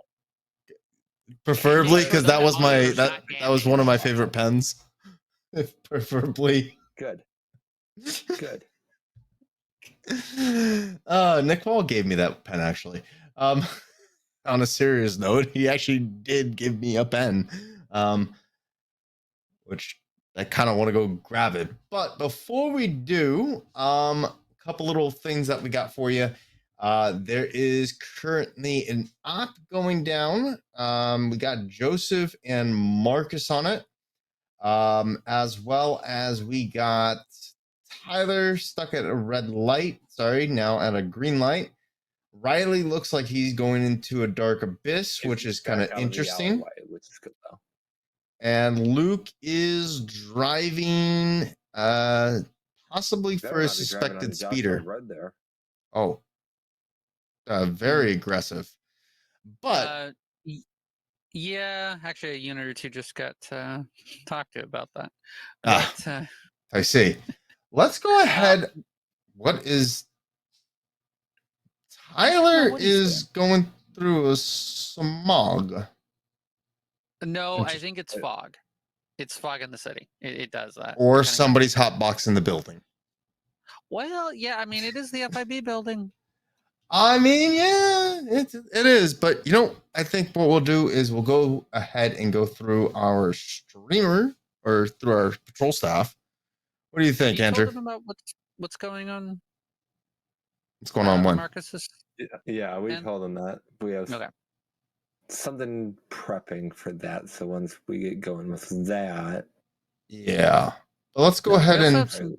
Preferably, because that was that was one of my favorite pens. Preferably. Good. Good. Nick Paul gave me that pen actually. On a serious note, he actually did give me a pen. Which I kind of want to go grab it. But before we do, a couple little things that we got for you. There is currently an op going down. We got Joseph and Marcus on it. As well as we got Tyler stuck at a red light. Sorry, now at a green light. Riley looks like he's going into a dark abyss, which is kind of interesting. Which is good though. And Luke is driving, possibly for a suspected speeder. There. Oh, very aggressive. But yeah, actually, a unit or two just got talked to about that. But, I see. Let's go ahead. What is Tyler is going through a smog? No, I think it's fog. It's fog in the city. It does that. Or somebody's hotbox in the building. Well, yeah, I mean, it is the FIB building. I mean, yeah, it is. But, you know, I think what we'll do is we'll go ahead and go through our streamer or through our patrol staff. What do you think, Andrew? Told them about what's going on? What's going on when? Marcus's? Yeah, we told them that. We have something prepping for that. So once we get going with that. Yeah. Well, let's go ahead and some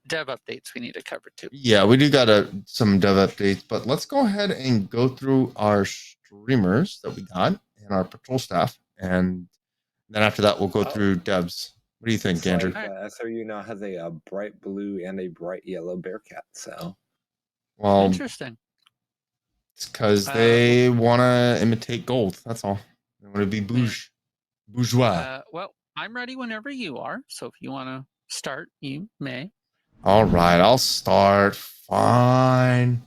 dev updates we need to cover too. Yeah, we do got some dev updates, but let's go ahead and go through our streamers that we got and our patrol staff. and then after that we'll go through Debs. What do you think, Andrew? Like, SRU now has a bright blue and a bright yellow Bearcat. So, Well, interesting. It's because they want to imitate gold. That's all. They want to be bourgeois. Well, I'm ready whenever you are. So if you want to start, you may. All right, I'll start. Fine.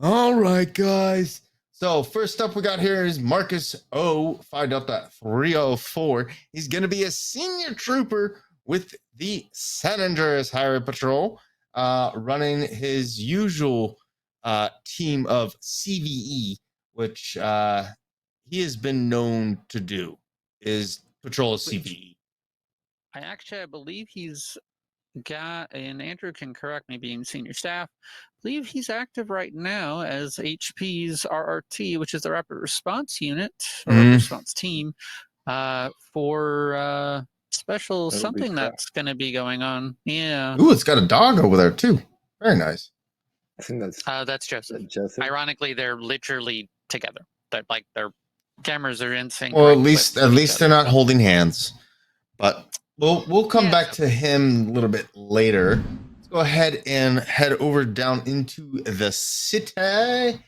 All right, guys. So first up we got here is Marcus O, 5.304. He's going to be a senior trooper with the San Andreas Highway Patrol, running his usual team of CVE, which he has been known to do, is patrol CVE. I believe he's got, and Andrew can correct me being senior staff, I believe he's active right now as HP's RRT, which is the Rapid Response Unit, or Rapid Response Team, for special something that's going to be going on. Yeah. Ooh, it's got a dog over there too. Very nice. I think that's Joseph. Ironically, they're literally together. They're like their cameras are in sync. Well, at least they're not holding hands. But we'll come back to him a little bit later. Let's go ahead and head over down into the city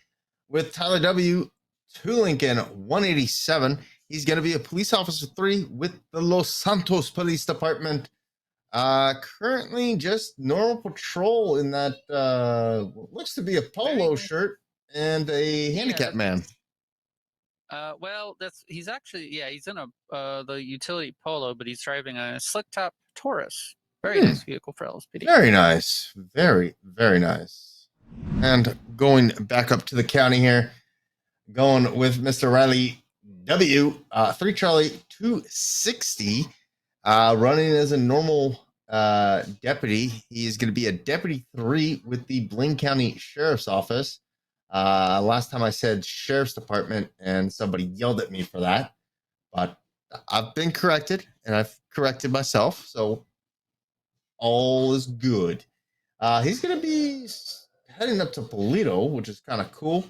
with Tyler W. 2 Lincoln 187. He's going to be a police officer 3 with the Los Santos Police Department. Currently just normal patrol in that looks to be a polo shirt and a handicap man. Well, he's actually he's in the utility polo, but he's driving a slick top Taurus. Very nice vehicle for LSPD. Very nice, very nice. And going back up to the county here, going with Mr. Riley W. 3 Charlie 260, running as a normal deputy. He's going to be a deputy 3 with the Blaine County Sheriff's Office. Last time I said Sheriff's Department and somebody yelled at me for that, but I've been corrected and I've corrected myself, so all is good. He's going to be heading up to Polito, which is kind of cool.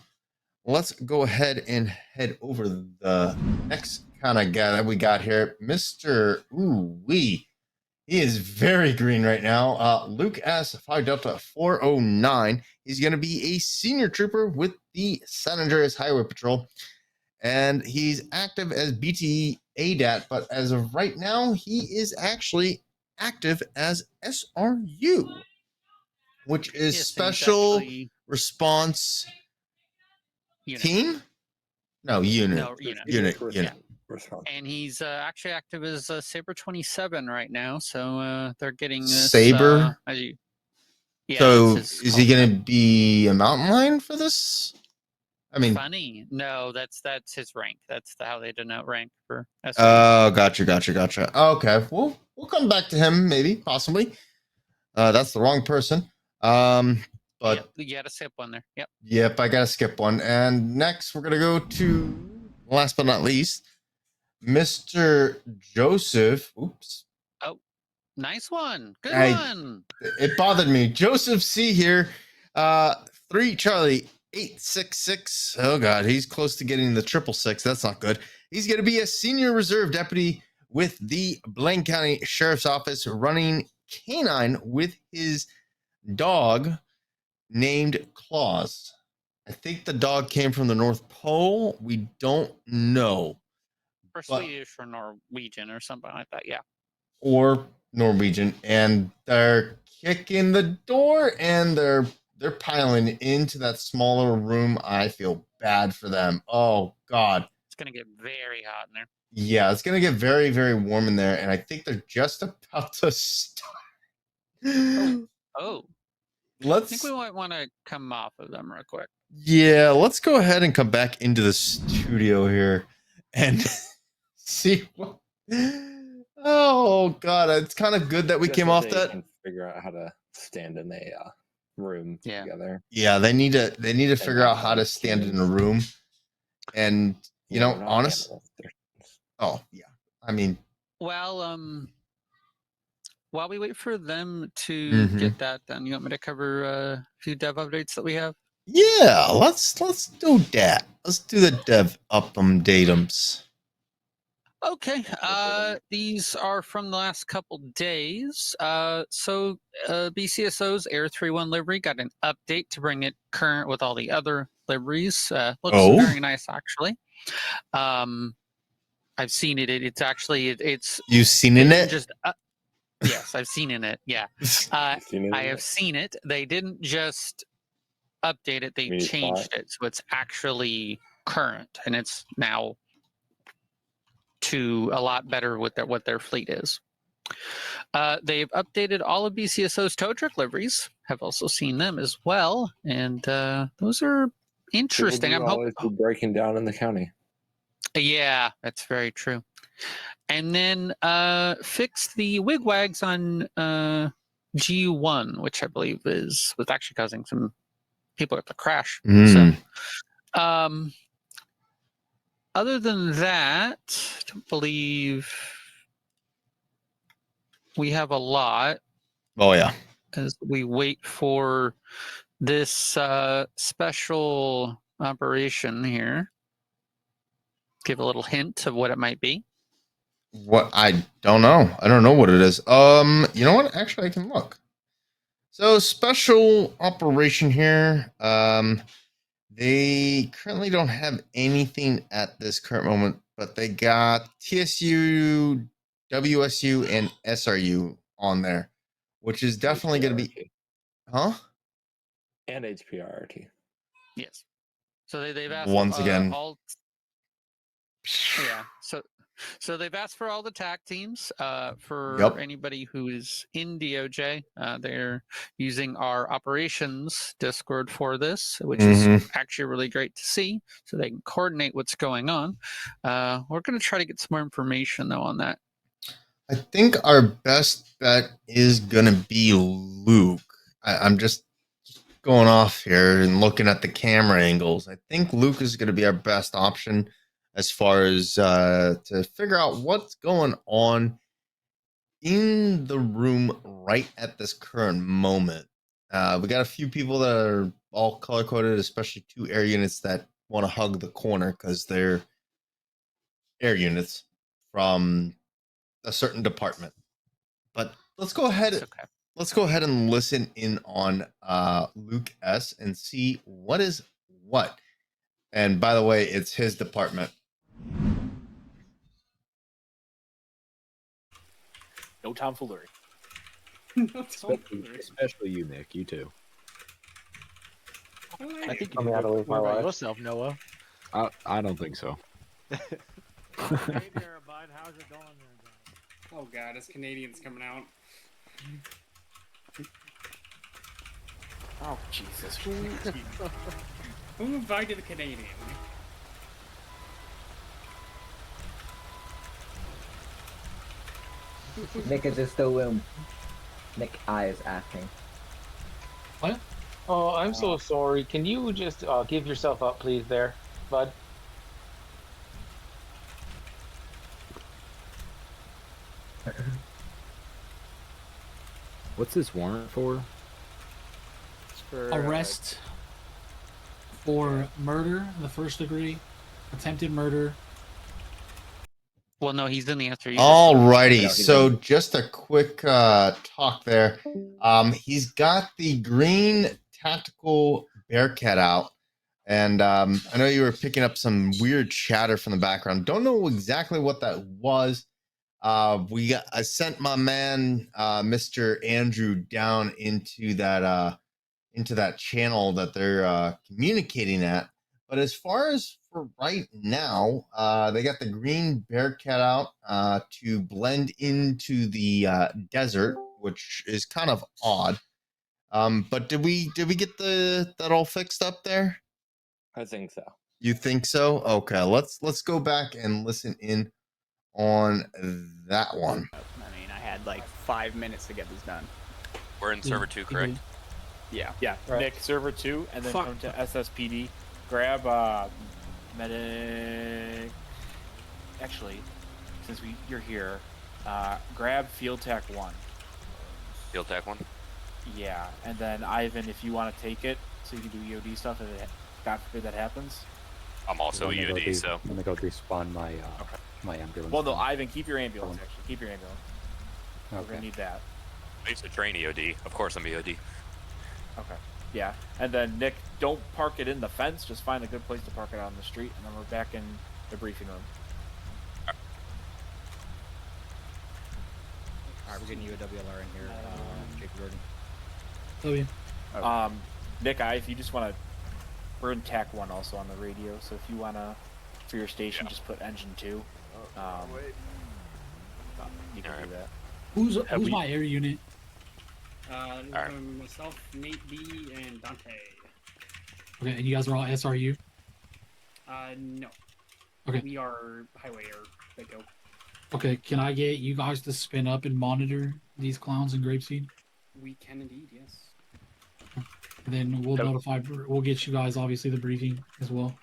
Let's go ahead and head over the next kind of guy that we got here, Mr. Ooh-wee. He is very green right now. Luke S. 5 Delta 409. He's going to be a senior trooper with the San Andreas Highway Patrol. And he's active as BTE ADAT, but as of right now, he is actually active as SRU, which is Special Response Team? No, Unit. No, Unit. And he's actually active as Saber 27 right now, so they're getting this. Saber? So is he going to name. be a mountain lion for this? I mean, Funny. No, that's his rank. That's how they denote rank for SRU. Oh, gotcha. Okay, we'll come back to him, maybe, possibly. That's the wrong person. But you got to skip one there. Yep. Yep, I got to skip one. And next, we're going to go to, last but not least, Mr. Joseph. Oops. Oh, nice one. Good one. It bothered me. Joseph C. here. 3 Charlie 866. Oh, God. He's close to getting the 666. That's not good. He's going to be a senior reserve deputy with the Blaine County Sheriff's Office, running canine with his dog named Claus. I think the dog came from the North Pole. We don't know. Or Swedish or Norwegian or something like that, yeah. Or Norwegian. And they're kicking the door and they're piling into that smaller room. I feel bad for them. Oh, God. It's going to get very hot in there. Yeah, it's going to get very, very warm in there. And I think they're just about to start. Oh. I think we might want to come off of them real quick. Yeah, let's go ahead and come back into the studio here and see what. Oh, God. It's kind of good that we came off that. Can figure out how to stand in a room together. Yeah, they need to figure out how to stand in a room. And, you know, honest. Oh, yeah. I mean. Well, while we wait for them to get that done, you want me to cover a few dev updates that we have? Yeah, let's do that. Let's do the dev datums. Okay, these are from the last couple days. BCSO's Air 31 livery got an update to bring it current with all the other liveries. Looks very nice, actually. I've seen it. It's actually it's. You've seen in it? Just yes, I've seen in it. Yeah, I have seen it. They didn't just update it; they changed it, so it's actually current, and it's now to a lot better with what their fleet is. They've updated all of BCSO's tow truck liveries. Have also seen them as well, and those are interesting. I'm always be breaking down in the county. Yeah, that's very true. And then fixed the wigwags on G1, which I believe was actually causing some people to crash. So, other than that, I don't believe we have a lot. Oh, yeah. As we wait for this special operation here. Give a little hint of what it might be. What? I don't know. I don't know what it is. You know what? Actually, I can look. So, special operation here. They currently don't have anything at this current moment, but they got TSU, WSU, and SRU on there, which is definitely going to be, huh? And HPRRT. Yes. So they've asked once again. all. Yeah. So they've asked for all the TAC teams. For anybody who is in DOJ, they're using our operations Discord for this, which is actually really great to see. So they can coordinate what's going on. We're going to try to get some more information though on that. I think our best bet is going to be Luke. I'm just going off here and looking at the camera angles. I think Luke is going to be our best option as far as to figure out what's going on in the room right at this current moment. We got a few people that are all color coded, especially 2 air units that want to hug the corner because they're air units from a certain department. But let's go ahead. Let's go ahead and listen in on Luke S and see what is what. And by the way, it's his department. No tomfoolery. Especially you, Nick. You too. I think you need to worry about yourself, Noah. I don't think so. Oh God, it's Canadians coming out. Oh Jesus! Who invited the Canadian? Nick is just still Nick I is asking. What? Oh, I'm so sorry. Can you just give yourself up, please, there, bud? What's this warrant for? Arrest for murder, the 1st degree, attempted murder. Well, no, he's in the answer. Alrighty, so just a quick talk there. He's got the green tactical Bearcat out, and I know you were picking up some weird chatter from the background. Don't know exactly what that was. I sent my man, Mr. Andrew, down into that channel that they're communicating at. But as far as for right now, they got the green Bearcat out to blend into the desert, which is kind of odd. But did we get that all fixed up there? I think so. You think so? Okay, let's go back and listen in on that one. I mean, I had like 5 minutes to get this done. We're in server 2, correct? Yeah. Yeah. Right. Nick, server 2, and then come to SSPD. Grab medic. Actually, since you're here, grab Field Tac 1. Field Tac 1. Yeah, and then Ivan, if you want to take it, so you can do EOD stuff, if God forbid that happens. I'm also EOD, so I'm gonna go respawn my My ambulance. Well, no, Ivan, keep your ambulance. Actually, keep your ambulance. We're Okay. gonna need that. I used to train EOD. Of course, I'm EOD. Okay. Yeah, and then Nick, don't park it in the fence. Just find a good place to park it out on the street, and then we're back in the briefing room. Alright, we're getting you a WLR in here, Jacob Gordon. W. Nick, if you just want to, we're in TAC 1 also on the radio, so if you want to, for your station, just put engine 2. You can do that. Who's my air unit? Myself, Nate B, and Dante. Okay, and you guys are all SRU? No. Okay. We are highway air that go. Okay, can I get you guys to spin up and monitor these clowns in Grapeseed? We can indeed, yes. And then we'll we'll get you guys obviously the briefing as well.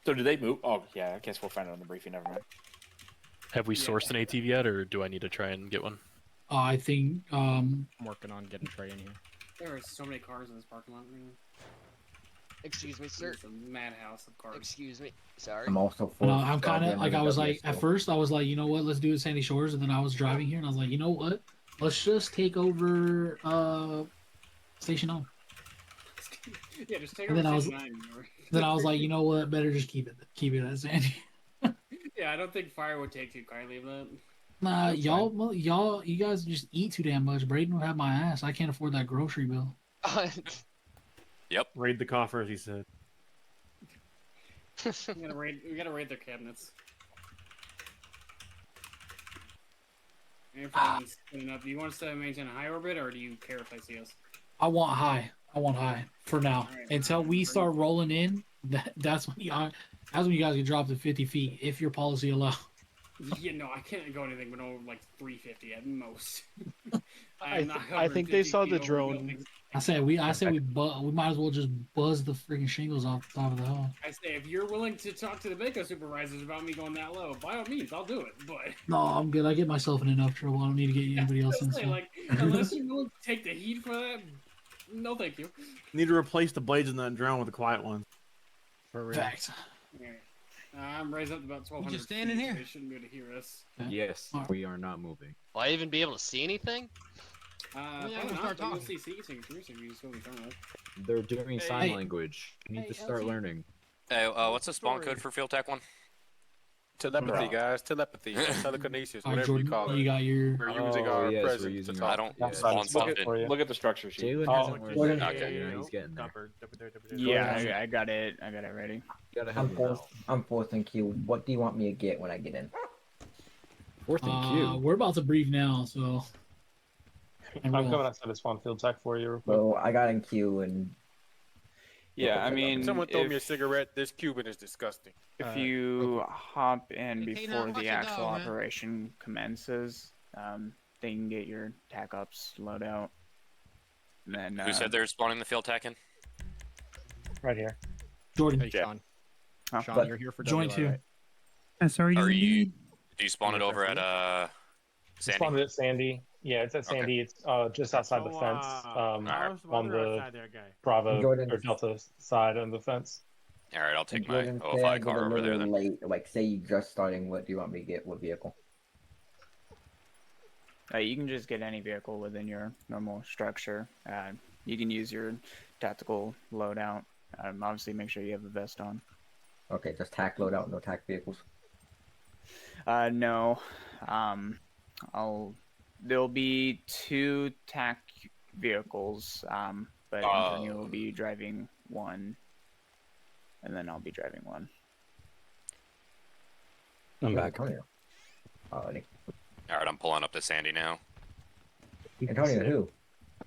So do they move? Oh, yeah, I guess we'll find it on the briefing, never mind. Have we sourced an ATV yet, or do I need to try and get one? I think I'm working on getting Trey in here. There are so many cars in this parking lot right now. Excuse me, sir. It's a madhouse of cars. Excuse me. Sorry. I'm also I'm kind of like, I was like, at first I was like, you know what, let's do it at Sandy Shores, and then I was driving here and I was like, you know what, let's just take over Station O. Yeah, just take And over then Station 9. Then I was like, you know what, better just keep it at Sandy. Yeah, I don't think fire would take too kindly of that. Nah, you guys just eat too damn much. Braden will have my ass. I can't afford that grocery bill. Yep. Raid the coffers, he said. We gotta raid their cabinets. Everyone's spinning up. Do you want us to maintain a high orbit, or do you care if I see us? I want high for now. Right. Until we start rolling in, that's when you guys get dropped to 50 feet if your policy allows. Yeah, no, I can't go anything but over like 350 at most. I think they saw the drone. I say we might as well just buzz the freaking shingles off the top of the hill. I say if you're willing to talk to the Baco supervisors about me going that low, by all means, I'll do it. But No, I'm good. I get myself in enough trouble. I don't need to get anybody else in. Like, unless you're willing to take the heat for that, no, thank you. Need to replace the blades in that drone with the quiet ones. For real. Facts. Yeah. I'm raised up to about 1,200 just standing feet, so here. they shouldn't be able to hear us. Yes, we are not moving. Will I even be able to see anything? Probably not, but you'll see signatures if you just go in front of it. They're doing sign language. You need to start learning. Hey, what's the spawn code for Field Tech 1? Telepathy, guys. Telepathy. Telekinesis, All right, whatever Jordan, you call it. you got your. We're using our presence to talk. I don't spawn something. Look at the structure sheet. Jalen hasn't learned it. Okay. Yeah, he's getting there. Yeah, I got it. I got it ready. You gotta have I'm fourth in queue. What do you want me to get when I get in? Fourth in queue. We're about to brief now, so. I'm coming outside of Spawn Field Tech for you real quick. Well, I got in queue and. Yeah, I mean, Someone throw me a cigarette. This Cuban is disgusting. If you hop in before the actual operation commences, then you can get your tac ups loadout. And then Who said they're spawning the Field Tech in? Right here. Jordan. Hey, Sean. Sean, But- you're here for Join WLR, two. right? Sorry, Are you? Do you spawn it over at Sandy? Spawned at Sandy. Yeah, it's at Sandy. It's just outside the fence. On the Bravo Jordan- or Delta side of the fence. All right, I'll take my Jordan, say I OFI get car a over there little then. late. Like, say you just starting. What do you want me to get? What vehicle? You can just get any vehicle within your normal structure. You can use your tactical loadout. Obviously, make sure you have a vest on. Okay, just tac loadout, no tac vehicles. No. There'll be 2 tac vehicles, but Antonio will be driving one, and then I'll be driving one. I'm back. Antonio. All right, I'm pulling up to Sandy now. Antonio, who?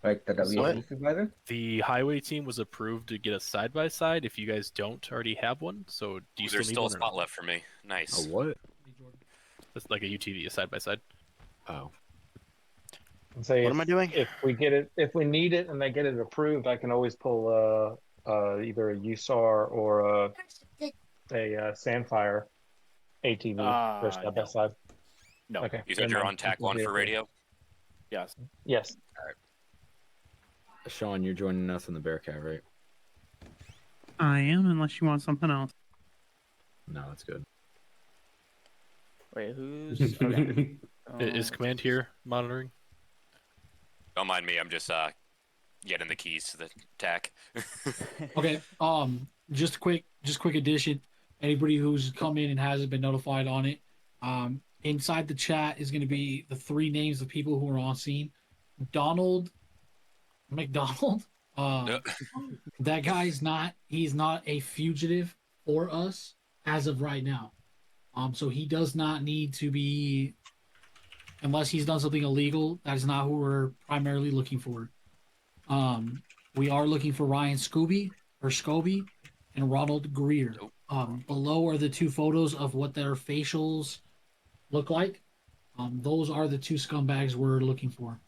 Like the WLC supervisor? The highway team was approved to get a side-by-side if you guys don't already have one, so do you There's still still a need one or spot not? left for me. Nice. A what? It's like a UTV, a side-by-side. Oh. Say What am I doing? If we get it, if we need it and they get it approved, I can always pull either a USAR or a Sandfire ATV for side by side. No. Okay. You said you're on TAC 1 for radio? Yes. Yes. All right. Sean, you're joining us in the Bearcat, right? I am, unless you want something else. No, that's good. Wait, who's okay? Is command here monitoring? Don't mind me. I'm just getting the keys to the TAC. Okay. Just quick addition. Anybody who's come in and hasn't been notified on it, inside the chat is going to be the 3 names of people who are on scene. Donald McDonald. That guy's he's not a fugitive for us as of right now. So he does not need to be, unless he's done something illegal. That is not who we're primarily looking for. We are looking for Ryan Scobie and Ronald Greer. Below are the 2 photos of what their facials look like. Those are the 2 scumbags we're looking for.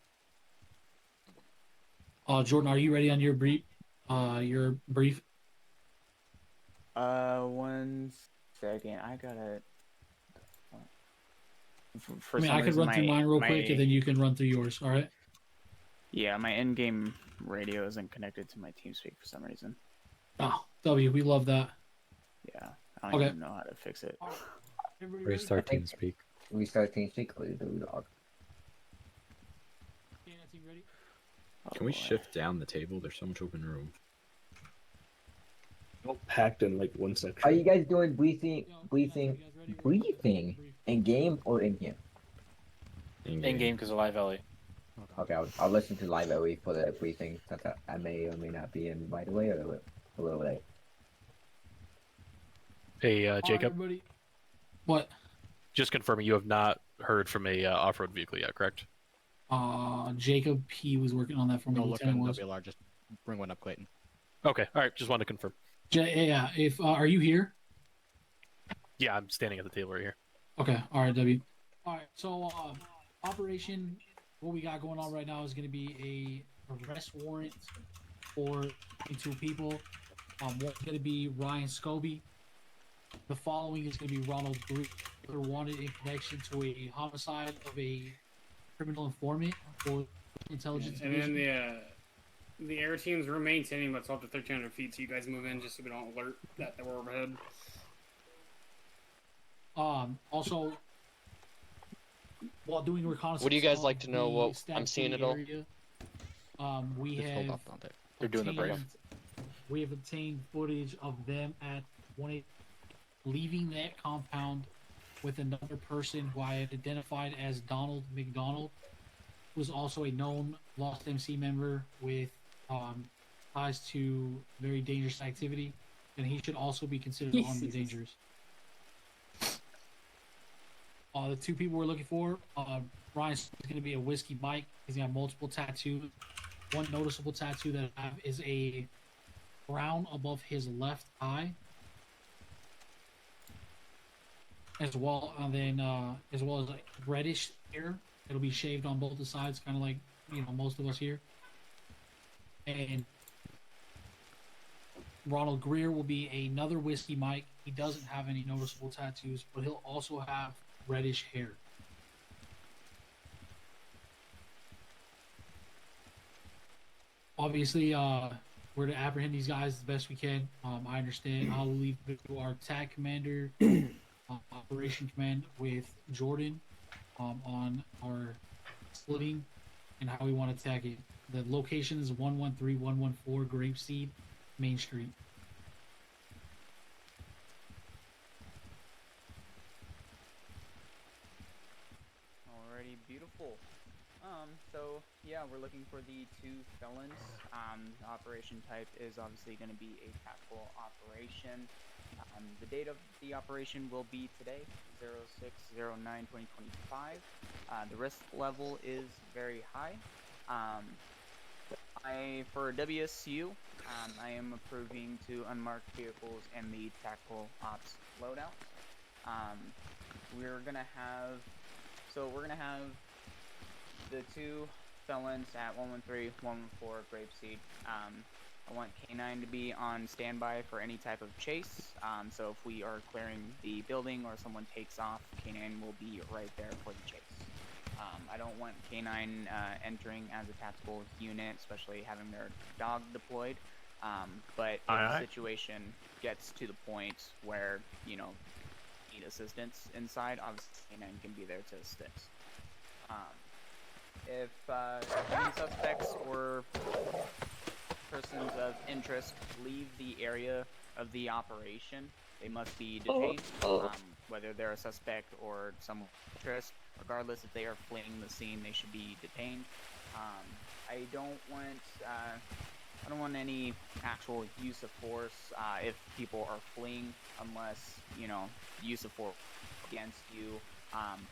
Jordan, are you ready on your brief? One second. I gotta. I could run through mine real quick, and then you can run through yours. All right? Yeah, my in-game radio isn't connected to my TeamSpeak for some reason. Oh, W, we love that. Yeah, I don't even know how to fix it. Restart TeamSpeak. Restart TeamSpeak. Dog. Can we shift down the table? There's so much open room. All packed in like one section. Are you guys doing briefing in game or in here? In game because of LiveLE. Okay, I'll listen to LiveLE for the briefing since I may or may not be in right away or a little late. Hey, Jacob. What? Just confirming you have not heard from a off-road vehicle yet, correct? Jacob P was working on that for me. No, look on WLR. Just bring one up, Clayton. Okay, all right. Just wanted to confirm. Yeah. If are you here? Yeah, I'm standing at the table right here. Okay. All right, W. All right. So, operation. What we got going on right now is going to be a arrest warrant for 2 people. One's going to be Ryan Scobie. The following is going to be Ronald Greer, wanted in connection to a homicide of a criminal informant for intelligence. And then the air teams were maintaining what's up to 1,300 feet, so you guys move in just so we don't alert that we're overhead. Also, while doing reconnaissance, would you guys like to know what I'm seeing at all? We have They're doing the break. We have obtained footage of them at 1-8 leaving that compound with another person who I had identified as Donald McDonald, who was also a known Lost MC member with ties to very dangerous activity, and he should also be considered armed and dangerous. The 2 people we're looking for, Ryan's going to be a Whiskey Mike. He's got multiple tattoos. One noticeable tattoo that I have is a crown above his left eye, as well as like reddish hair. It'll be shaved on both the sides, kind of like most of us here. And Ronald Greer will be another Whiskey Mike. He doesn't have any noticeable tattoos, but he'll also have reddish hair. Obviously, we're to apprehend these guys as best we can. I understand. I'll leave it to our TAC commander, operation command with Jordan on our splitting and how we want to attack it. The location is 113-114 Grapeseed, Main Street. Alrighty, beautiful. So yeah, we're looking for the 2 felons. Operation type is obviously going to be a tactical operation. The date of the operation will be today, 06/09/2025. The risk level is very high. For WSU, I am approving 2 unmarked vehicles and the tactical ops loadout. We're gonna have the 2 felons at 113-114 Grapeseed. I want K9 to be on standby for any type of chase. So if we are clearing the building or someone takes off, K9 will be right there for the chase. I don't want K9 entering as a tactical unit, especially having their dog deployed. But if the situation gets to the point where, need assistance inside, obviously K9 can be there to assist. If any suspects or persons of interest leave the area of the operation, they must be detained, whether they're a suspect or someone of interest. Regardless if they are fleeing the scene, they should be detained. I don't want any actual use of force if people are fleeing, unless use of force against you,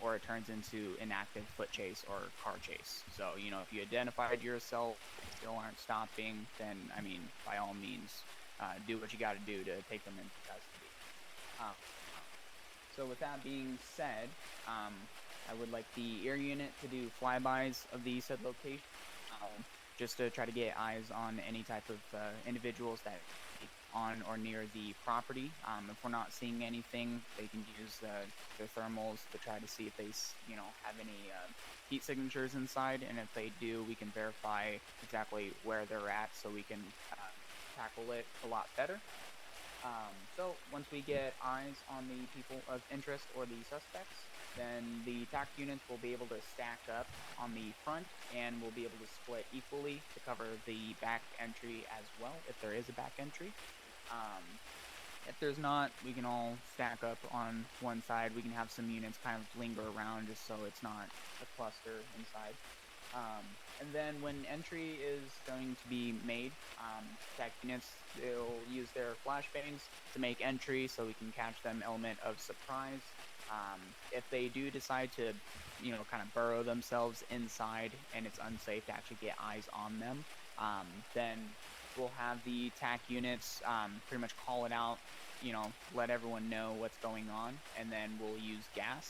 or it turns into an active foot chase or car chase. So if you identified yourself, still aren't stopping, then I mean, by all means, do what you got to do to take them into custody. So with that being said, I would like the air unit to do flybys of the said location, just to try to get eyes on any type of individuals that on or near the property. If we're not seeing anything, they can use their thermals to try to see if they have any heat signatures inside, and if they do, we can verify exactly where they're at so we can tackle it a lot better. So once we get eyes on the people of interest or the suspects, then the TAC units will be able to stack up on the front, and we'll be able to split equally to cover the back entry as well, if there is a back entry. If there's not, we can all stack up on one side. We can have some units kind of linger around just so it's not a cluster inside. And then when entry is going to be made, TAC units, they'll use their flashbangs to make entry so we can catch them element of surprise. If they do decide to, kind of burrow themselves inside and it's unsafe to actually get eyes on them, then we'll have the TAC units pretty much call it out, let everyone know what's going on, and then we'll use gas.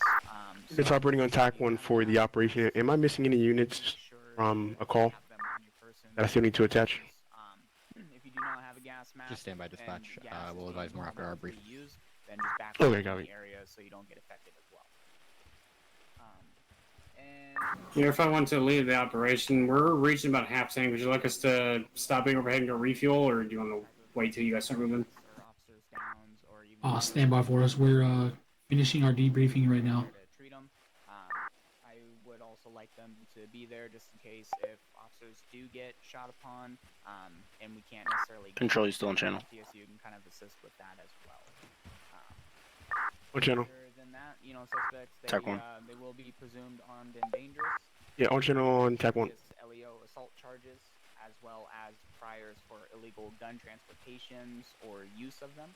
It's operating on TAC 1 for the operation. Am I missing any units from a call that I still need to attach? If you do not have a gas mask, Just stand by dispatch. We'll advise more after our brief. Then just back Okay, up got in it. the area so you don't get affected as well. If I want to leave the operation, we're reaching about half tank. Would you like us to stop being overhead and go refuel, or do you want to wait till you guys start moving? Stand by for us. We're finishing our debriefing right now. Treat them. I would also like them to be there just in case if officers do get shot upon, and we can't necessarily. Control, you still on channel. TSU can kind of assist with that as well. What channel? Other than that, suspects they will be presumed armed and dangerous. Yeah, on channel on TAC 1. LEO assault charges, as well as priors for illegal gun transportations or use of them.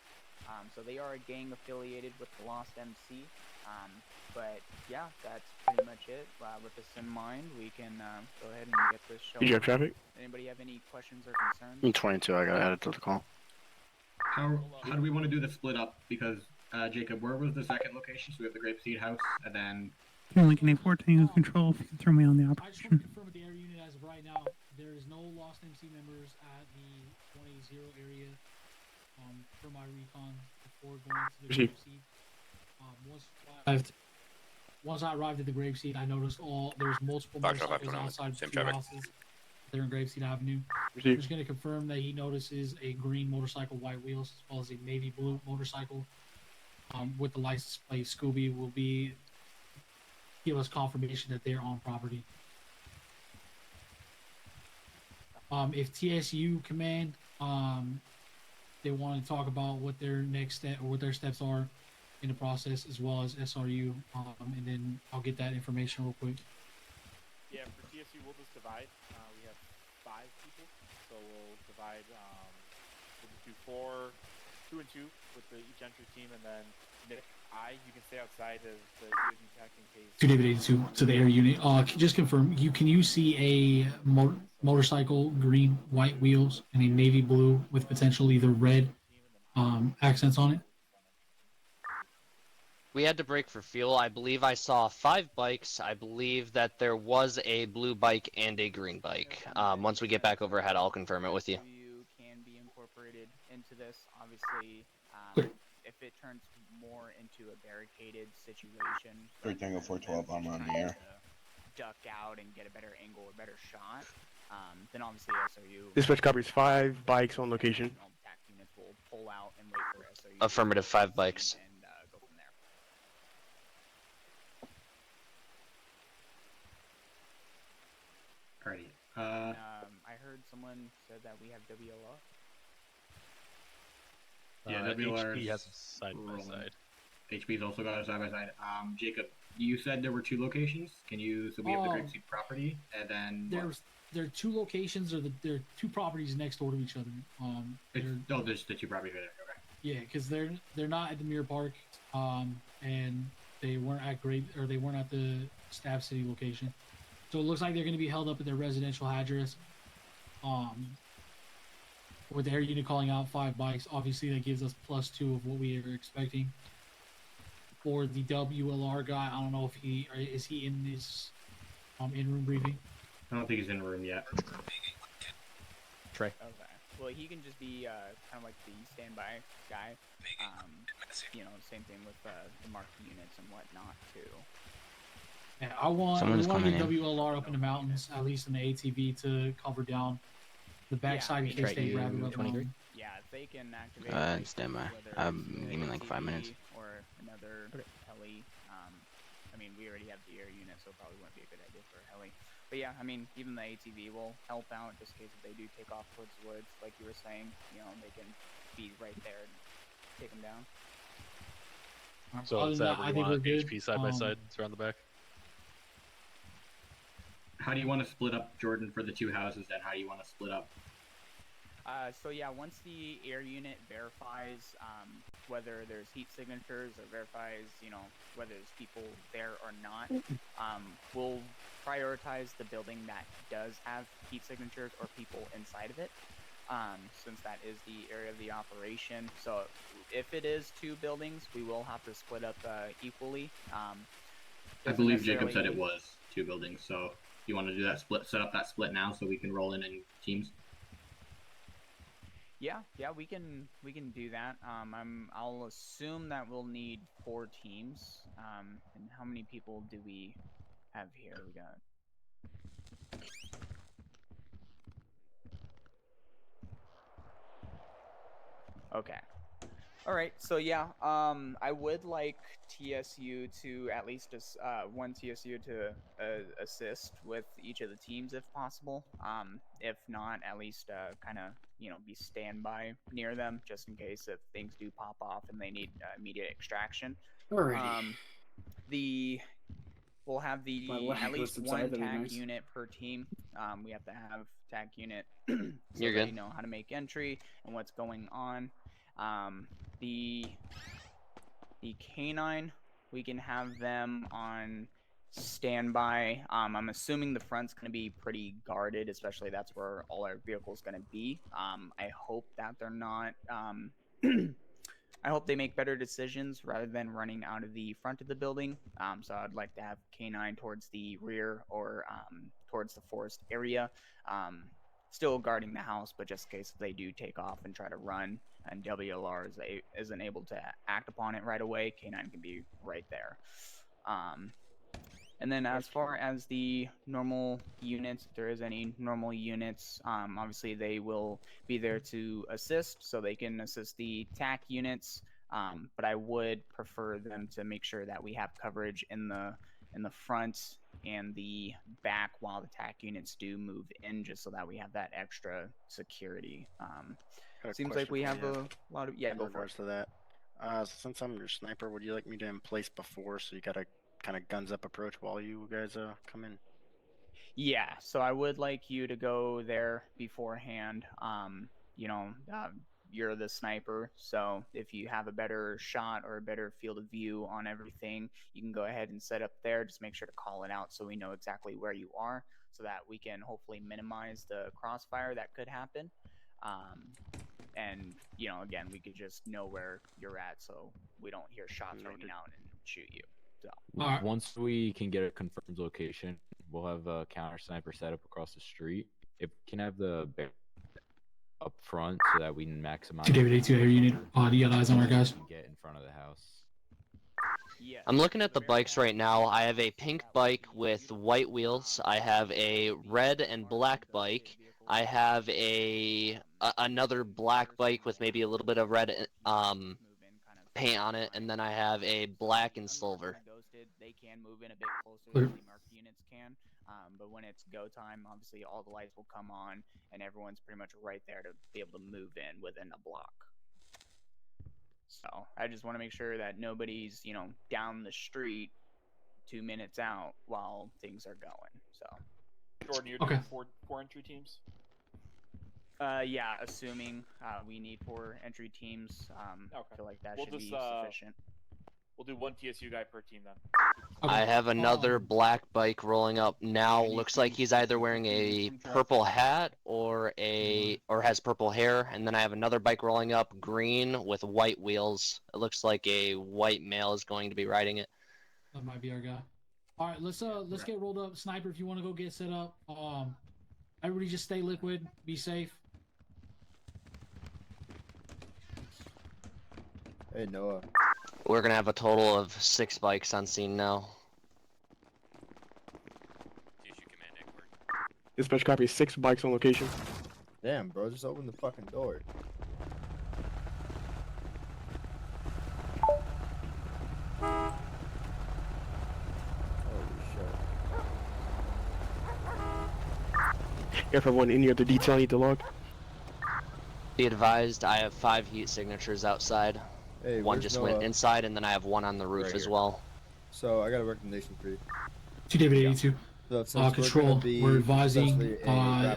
So they are a gang affiliated with the Lost MC. But yeah, that's pretty much it. With this in mind, we can go ahead and get this show. Did you have traffic? Anybody have any questions or concerns? E22, I got added to the call. How do we want to do the split up? Because Jacob, where was the second location? So we have the Grapeseed House, and then. Lincoln A14 control. If you can throw me on the I just want to operation. confirm with the air unit as of right now, there is no Lost MC members at the 20-0 area. For my recon before going to the grave seat. Once I arrived at the grave seat, I noticed there's multiple motorcycles outside two houses. They're in Grapeseed Avenue. I'm just going to confirm that he notices a green motorcycle, white wheels, as well as a navy blue motorcycle with the license plate Scooby will give us confirmation that they're on property. If TSU command they want to talk about what their next step or what their steps are in the process, as well as SRU, and then I'll get that information real quick. Yeah, for TSU, we'll just divide. We have 5 people, so we'll divide. We'll just do 2 and 2 with each entry team, and then Nick, you can stay outside as the EOD tech in case. 2 to the air unit. Just confirm. Can you see a motorcycle, green, white wheels, and a navy blue with potential either red accents on it? We had to break for fuel. I believe I saw 5 bikes. I believe that there was a blue bike and a green bike. Once we get back overhead, I'll confirm it with you. Can be incorporated into this. Obviously, if it turns more into a barricaded situation, Tango 412, I'm on the air. Duck out and get a better angle, a better shot. Then obviously SRU. Dispatch copies 5 bikes on location. TAC units will pull out and wait for SRU. Affirmative, 5 bikes. And go from there. I heard someone said that we have WLR. Yeah, WLR HP has a side by side. HP's also got a side by side. Jacob, you said there were 2 locations. Can you? So we have the Grapeseed property, and then there are 2 locations, or there are 2 properties next door to each other. There's the 2 properties right there. Okay. Yeah, because they're not at the Mirror Park, and they weren't at they weren't at the Stab City location. So it looks like they're going to be held up at their residential address. With their unit calling out 5 bikes, obviously that gives us +2 of what we were expecting. For the WLR guy, I don't know if is he in this in-room briefing. I don't think he's in the room yet. Trey. Okay. Well, he can just be kind of like the standby guy. You know, same thing with the marked units and whatnot too. Yeah, we want to get WLR up in the mountains, at least in the ATV, to cover down the backside in case they grab it. 23. Yeah, if they can activate. Standby. Give me like 5 minutes. Or another heli. I mean, we already have the air unit, so it probably wouldn't be a good idea for a heli. But yeah, I mean, even the ATV will help out just in case if they do take off towards the woods, like you were saying. You know, they can be right there and take them down. So it's that we want HP side by side around the back. How do you want to split up, Jordan, for the 2 houses? Then how do you want to split up? So yeah, once the air unit verifies whether there's heat signatures or verifies, you know, whether there's people there or not, we'll prioritize the building that does have heat signatures or people inside of it, since that is the area of the operation. So if it is 2 buildings, we will have to split up equally. I believe Jacob said it was 2 buildings, so you want to do that split, set up that split now so we can roll in teams? Yeah, we can do that. I'll assume that we'll need 4 teams. And how many people do we have here? We got. Okay. All right. So yeah, I would like TSU to at least one TSU to assist with each of the teams if possible. If not, at least kind of be standby near them just in case if things do pop off and they need immediate extraction. Alrighty. We'll have at least 1 TAC unit per team. We have to have TAC unit so they know how to make entry and what's going on. The K9, we can have them on standby. I'm assuming the front's going to be pretty guarded, especially that's where all our vehicles going to be. I hope that they're not. I hope they make better decisions rather than running out of the front of the building. So I'd like to have K9 towards the rear or towards the forest area. Still guarding the house, but just in case they do take off and try to run and WLR isn't able to act upon it right away, K9 can be right there. And then as far as the normal units, if there is any normal units, obviously they will be there to assist, so they can assist the TAC units. But I would prefer them to make sure that we have coverage in the front and the back while the TAC units do move in, just so that we have that extra security. Seems like we have a lot of go for it. To that. Since I'm your sniper, would you like me to in place before, so you got a kind of guns up approach while you guys come in? Yeah, so I would like you to go there beforehand. You're the sniper, so if you have a better shot or a better field of view on everything, you can go ahead and set up there. Just make sure to call it out so we know exactly where you are, so that we can hopefully minimize the crossfire that could happen. And again, we could just know where you're at, so we don't hear shots ringing out and shoot you. So once we can get a confirmed location, we'll have a counter sniper set up across the street. If we can have the up front so that we can maximize. David A2 air unit. You got eyes on our guys. Get in front of the house. I'm looking at the bikes right now. I have a pink bike with white wheels. I have a red and black bike. I have another black bike with maybe a little bit of red paint on it, and then I have a black and silver. They can move in a bit closer than the marked units can. But when it's go time, obviously all the lights will come on, and everyone's pretty much right there to be able to move in within a block. So I just want to make sure that nobody's, you know, down the street 2 minutes out while things are going. So. Jordan, you're doing four entry teams. Yeah, assuming we need 4 entry teams. I feel like that should be sufficient. We'll do 1 TSU guy per team then. I have another black bike rolling up now. Looks like he's either wearing a purple hat or has purple hair. And then I have another bike rolling up, green with white wheels. It looks like a white male is going to be riding it. That might be our guy. All right, let's get rolled up. Sniper, if you want to go get set up. Everybody just stay liquid. Be safe. Hey, Noah. We're gonna have a total of 6 bikes on scene now. Dispatch copy, 6 bikes on location. Damn, bro, just open the fucking door. If I want any other detail I need to log. Be advised, I have 5 heat signatures outside. Hey, one just went inside, and then I have one on the roof as well. So I got a recommendation for you. 2 David 82. So Control, we're advising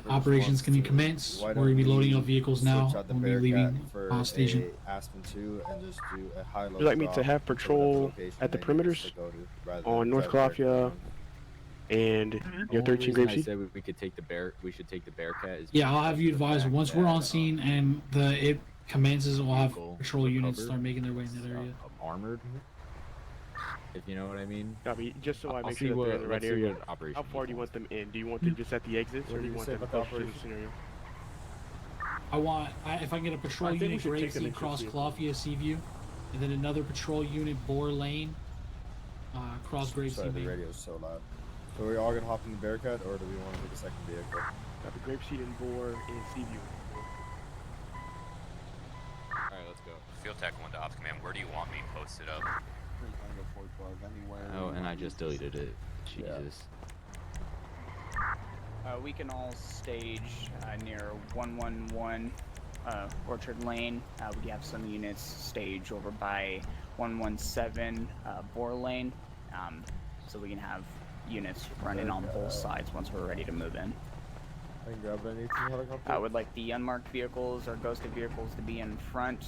operations can commence. We're going to be loading up vehicles now. We'll be leaving station. Aspen 2 and just do a high Would you like me to have patrol at the perimeters on North Calafia and your 13 Grape I Seed? said we should take the Bearcat. Is Yeah, I'll have you advise once we're on scene and it commences. We'll have patrol units start making their way in that area. Armored, if you know what I mean. Copy. Just so I I'll make see sure that they're in the what- right let's see area. what operation How far do you want them in? Do you want them just at the exits, or do you want them close to the scenario? If I can get a patrol I think we unit should Grape take them Seed into cross Sea. Calafia Seaview, and then another patrol unit Boar Lane cross Grape Sorry, the Seaview. radio's so loud. So are we all gonna hop in the Bearcat, or do we want to take a second vehicle? Copy. Grape Seed and Boar in Seaview. Alright, let's go. Field Tech 1 to Ops Command, where do you want me posted up? Oh, and I just deleted it. Jesus. We can all stage near 111 Orchard Lane. We have some units stage over by 117 Boar Lane, so we can have units running on both sides once we're ready to move in. I can grab anything helicopter. I would like the unmarked vehicles or ghosted vehicles to be in front.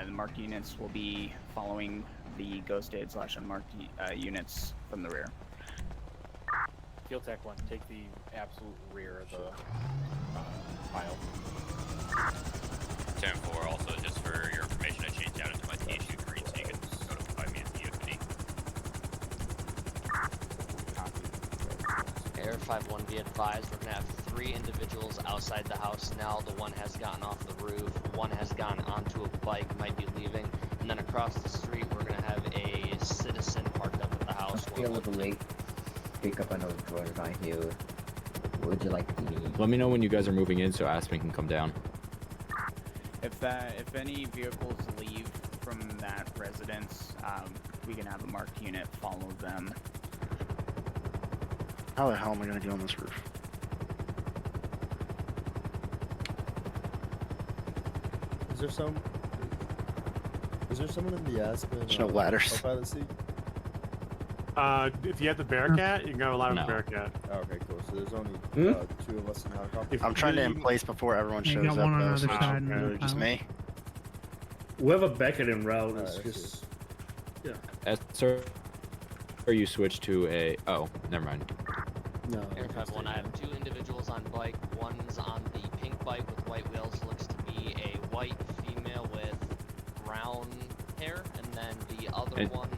The marked units will be following the ghosted / unmarked units from the rear. Field Tech 1, take the absolute rear of the file. 10-4, also just for your information, I changed out into my TSU green so you can notify me as E20. Air 5-1, be advised, we're gonna have 3 individuals outside the house now. The one has gotten off the roof, one has gone onto a bike, might be leaving, and then across the street we're gonna have a citizen parked up at the house. Be a little late. Pick up another driver right here. What would you like to eat? Let me know when you guys are moving in so Aspen can come down. If any vehicles leave from that residence, we can have a marked unit follow them. How the hell am I gonna get on this roof? Is there someone in the Aspen? There's no ladders. Pilot seat? If you have the Bearcat, you can go live with No. the Bearcat. Oh, okay, cool. So there's only 2 of us in helicopter. I'm trying to in place before everyone You shows got up. one on the Though, other so side and it's another just me. We have a Beckett en route. It's Alright, just Sir, or you switch to a. Oh, never mind. no. Air 5-1, I have 2 individuals on bike. One's on the pink bike with white wheels, looks to be a white female with brown hair, and then the other one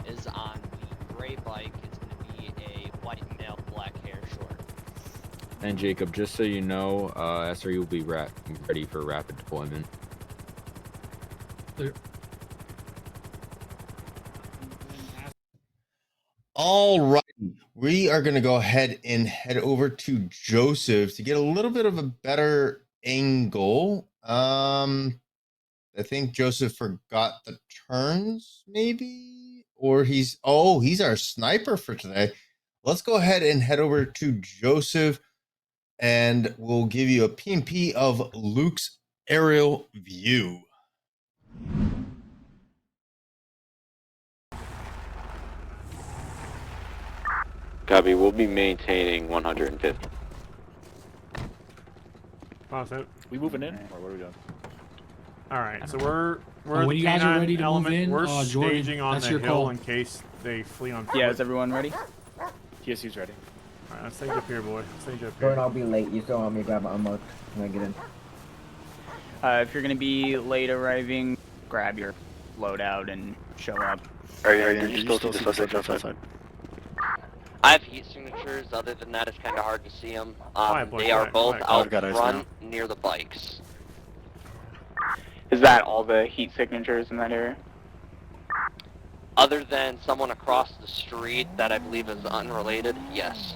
is on the gray bike. It's going to be a white male, black hair, short. And Jacob, just so you know, SRE will be ready for rapid deployment. All right, we are going to go ahead and head over to Joseph to get a little bit of a better angle. I think Joseph forgot the turns, maybe, or he's our sniper for today. let's go ahead and head over to Joseph, and we'll give you a PMP of Luke's aerial view. Copy. We'll be maintaining 150. Awesome. We moving in, or what are we doing? All right, so we're when the you guys are canine ready to move element. in, We're Jordan, staging on that's the your hill call. in case they flee on foot. Yeah, is everyone ready? TSU's ready. All right, let's stage up here, boy. Let's stage up Jordan, here. I'll be late. You still want me to grab my unlocked when I get in? If you're gonna be late arriving, grab your loadout and show up. Did you still see the suspect outside? I have heat signatures. Other than that, it's kind of hard to see them. They are both out front near the bikes. Is that all the heat signatures in that area? Other than someone across the street that I believe is unrelated, yes.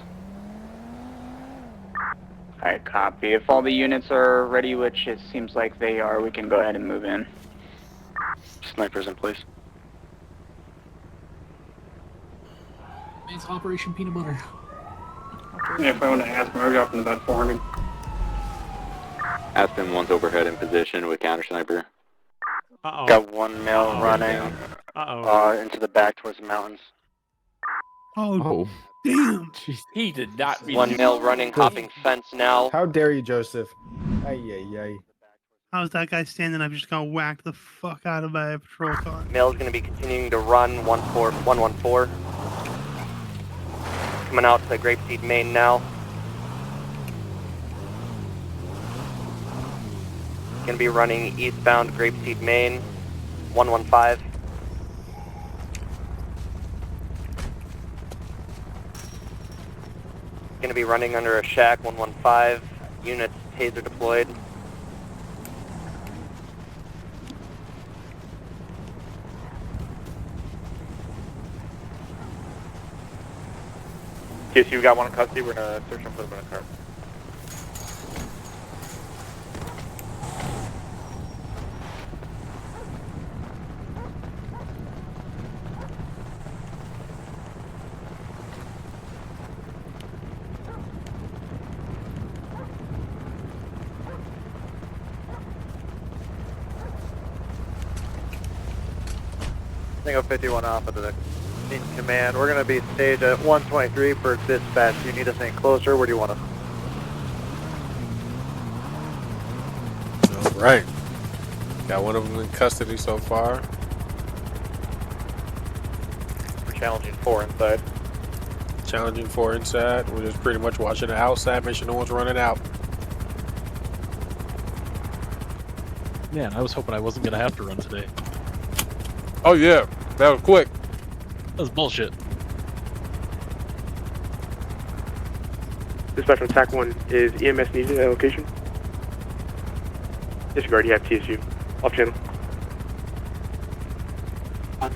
Alright, copy. If all the units are ready, which it seems like they are, we can go ahead and move in. Snipers in place. It's Operation Peanut Butter. Yeah, if I want to ask him, we're dropping about 400. Aspen 1's overhead in position with counter sniper. Uh-oh. Got one male running into the back towards the mountains. Oh, damn. He did not mean One male running, hopping fence now. How dare you, Joseph? Ay, ay, ay. How's that guy standing up? Just got whacked the fuck out of by a patrol car. Male's going to be continuing to run 114. Coming out to Grapeseed Main now. Going to be running eastbound Grapeseed Main, 115. Going to be running under a shack, 115. Units taser deployed. TSU, we got one in custody. We're gonna search and put him in a car. Single 51 Alpha to the in command. We're going to be staged at 123 for dispatch. Do you need us any closer? Where do you want us? All right. Got one of them in custody so far. We're challenging 4 inside. Challenging 4 inside. We're just pretty much watching the outside, making sure no one's running out. Man, I was hoping I wasn't going to have to run today. Oh yeah, that was quick. That was bullshit. Dispatch on TAC 1, is EMS needed at location? Disregard, you have TSU. Off channel.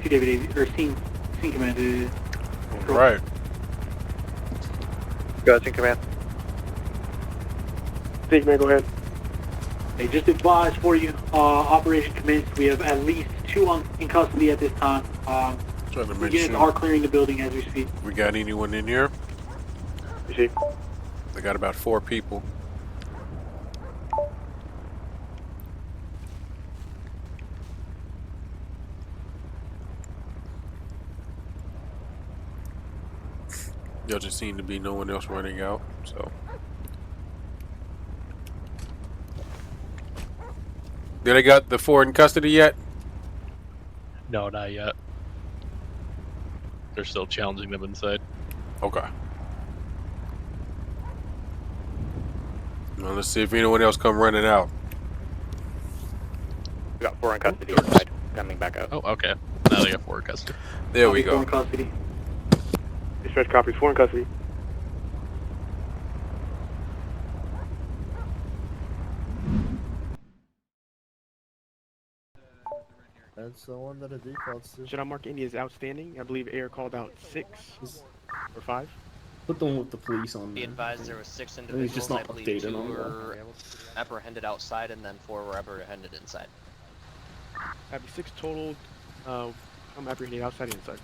2 David, or scene command. Right. Go ahead, in command. Stage man, go ahead. Hey, just advise for you, operation commenced. We have at least 2 in custody at this time. Trying to make Units sure. are clearing the building as we speak. We got anyone in here? You see? They got about 4 people. There just seem to be no one else running out, so. Did they got the 4 in custody yet? No, not yet. They're still challenging them inside. Okay. Well, let's see if anyone else come running out. We got 4 in custody inside. Coming back out. Oh, okay. Now they got 4 in custody. There we 4 go. in custody. Dispatch copies, 4 in custody. That's the one that it defaults to. Should I mark India as outstanding? I believe AIR called out 6 or 5. Put them with the police on Be there. advised there were 6 He's individuals. just I not believe updating 2 them. were apprehended outside and then 4 were apprehended inside. That'd be 6 total. I'm apprehended outside and inside.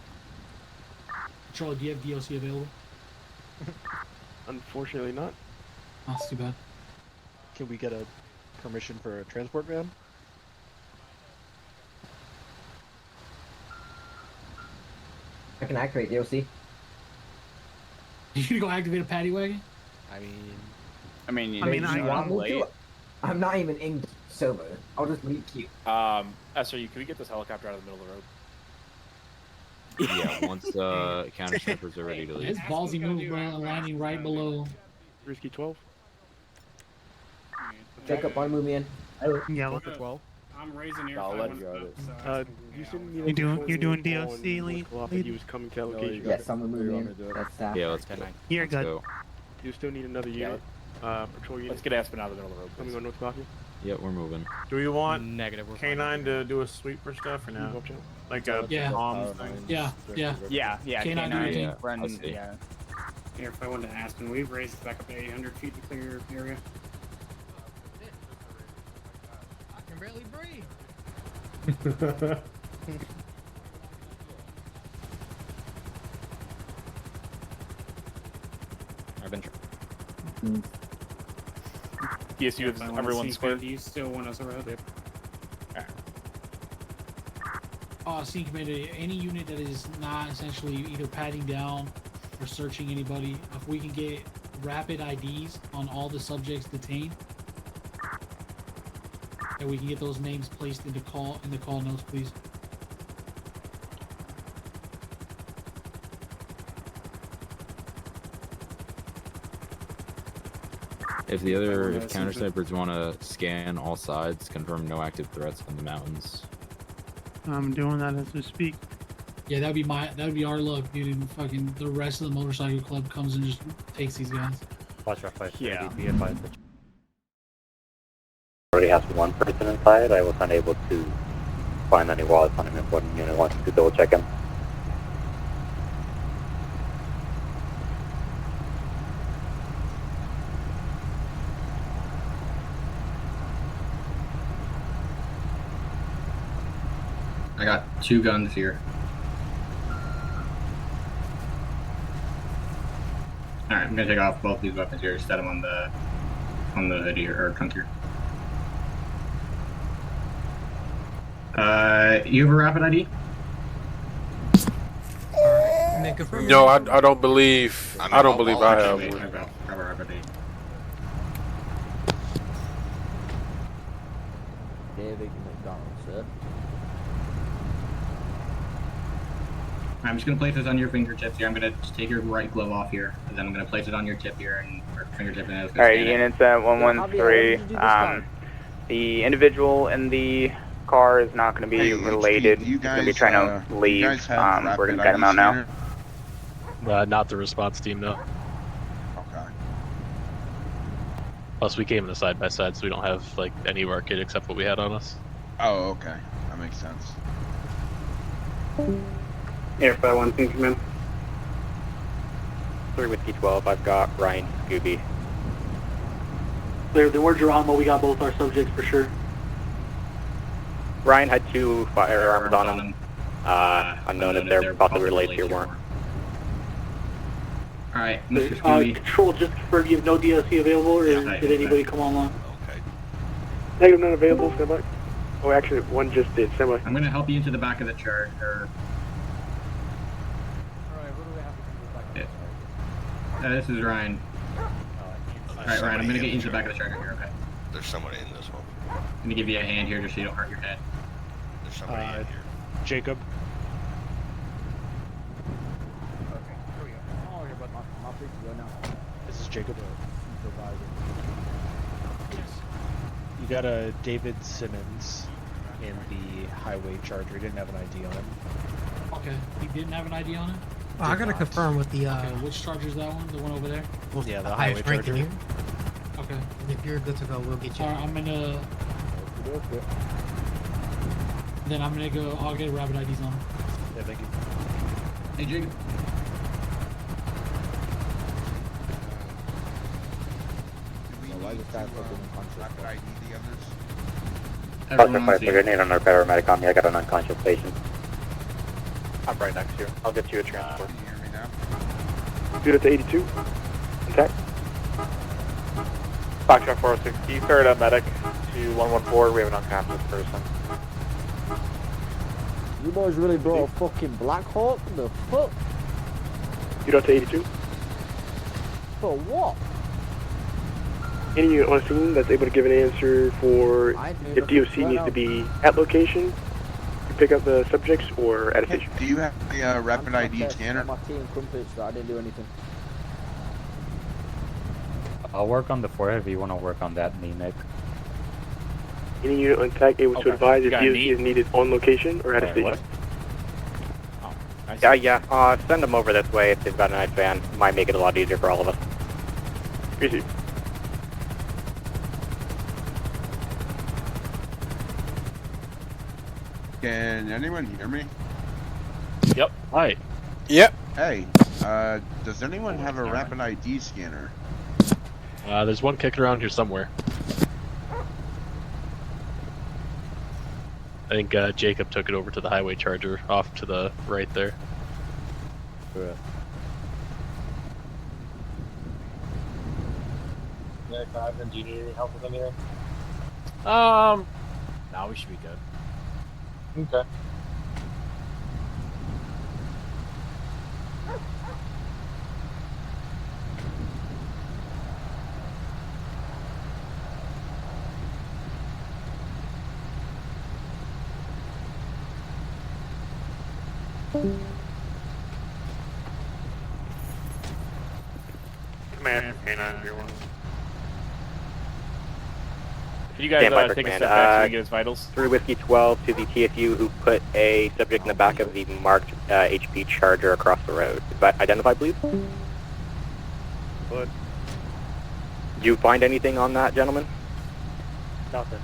Charlie, do you have DLC available? Unfortunately not. That's too bad. Can we get a permission for a transport van? I can activate DLC. You gonna go activate a paddy wagon? I mean, you want me to? I'm not even in server. I'll just meet you. SRU, can we get this helicopter out of the middle of the road? Yeah, once counter snipers are ready to leave. It's ballsy move, bro. Aligning right below. Risky 12. Jacob, want to move me in? Yeah, Look at 12. I'm raising air. You're doing DOC lead. He was coming to location. Yes, someone move me in. That's that. Yeah, let's go. You're Let's good. go. You still need another unit. Patrol unit. Let's get Aspen out of the middle of the road. Coming on North Coffee. Yeah, we're moving. Do we want Negative. K9 to do a sweep for stuff or no? Like a bomb thing? Yeah. Yeah. K9 do your thing. I'll see. Yeah. Here, if I went to Aspen, we've raised it back up to 800 feet to clear area. I can barely breathe. I've been. DSU, is everyone square? Do you still want us around? Scene commander, any unit that is not essentially either patting down or searching anybody, if we can get rapid IDs on all the subjects detained, and we can get those names placed in the call notes, please. If counter snipers want to scan all sides, confirm no active threats on the mountains. I'm doing that as we speak. Yeah, that'd be our luck, dude. And fucking the rest of the motorcycle club comes and just takes these guys. Watch our fight. Yeah. Be advised. Already has one person inside. I was unable to find any wallets on him if one unit wants to double check him. I got 2 guns here. Alright, I'm gonna take off both these weapons here, set them on the hoodie or trunk here. You have a rapid ID? No, I don't believe I have one. I've got a rapid ID. David McDonald, sir. I'm just gonna place this on your fingertips here. I'm gonna just take your right glove off here, and then I'm gonna place it on your tip here or fingertip, and then it's gonna Alright, units at 113. The individual in the car is not going to be related. He's going to be trying to leave. We're going to get him out now. Not the response team, though. Okay. Plus, we came in a side by side, so we don't have like any of our kit except what we had on us. Oh, okay. That makes sense. Air 51, please come in. 3 Whiskey 12, I've got Ryan Scooby. Clear, then we're Geronimo, we got both our subjects for sure. Ryan had 2 firearms on him. Unknown if they're possibly related to your warrant. Alright, Mr. Scooby. Control, just confirm you have no DLC available, or did anybody come online? Okay. Negative, none available, stand by. Oh, actually, one just did, stand by. I'm gonna help you into the back of the chart, or... Alright, what do we have to do with this is Ryan. Alright, Ryan, I'm gonna get you into the back of the charger here, okay? There's somebody in this one. I'm gonna give you a hand here just so you don't hurt your head. There's somebody in here. Jacob. Okay, here we go. Oh, here, but not free to go now. This is Jacob. Supervisor. Yes. You got a David Simmons in the highway charger. He didn't have an ID on him. Okay, he didn't have an ID on it? Well, I gotta confirm with the Okay, which charger is that one? The one over there? well, Yeah, the highest highway ranking charger. here. Okay. And if you're good to go, we'll get you. Alright, I'll get rapid IDs on him. Yeah, thank you. Hey, Jacob. Rapid ID the others? Everyone on scene. Grenade on our paramedic on me, I got an unconscious patient. I'm right next to you. I'll get you a transport. Can you hear me now? Unit to 82. Intact. Foxtrot 406, can you start a medic to 114? We have an unconscious person. You boys really brought a fucking Black Hawk? What the fuck? Unit to 82. For what? Any unit on scene that's able to give an answer for if DOC needs to be at location, you pick up the subjects or at a station. Do you have a rapid ID scanner? My team crumpets, so I didn't do anything. I'll work on the forehead if you want to work on that knee, Nick. Any unit on TAC able to advise if DOC is needed on location or at a station. Yeah, send them over this way if they've got a nice van. Might make it a lot easier for all of us. Easy. Can anyone hear me? Yep. Hi. Yep. Hey, does anyone have a rapid ID scanner? There's one kicking around here somewhere. I think Jacob took it over to the highway charger off to the right there. Good. Yeah, Ivan, do you need any help with anything? No, we should be good. Okay. Command, K9, everyone. Can you guys take a step back so we get his vitals? 3 Whiskey 12 to the TSU who put a subject in the back of the marked HP Charger across the road. Is that identified, please? Good. Did you find anything on that, gentleman? Nothing.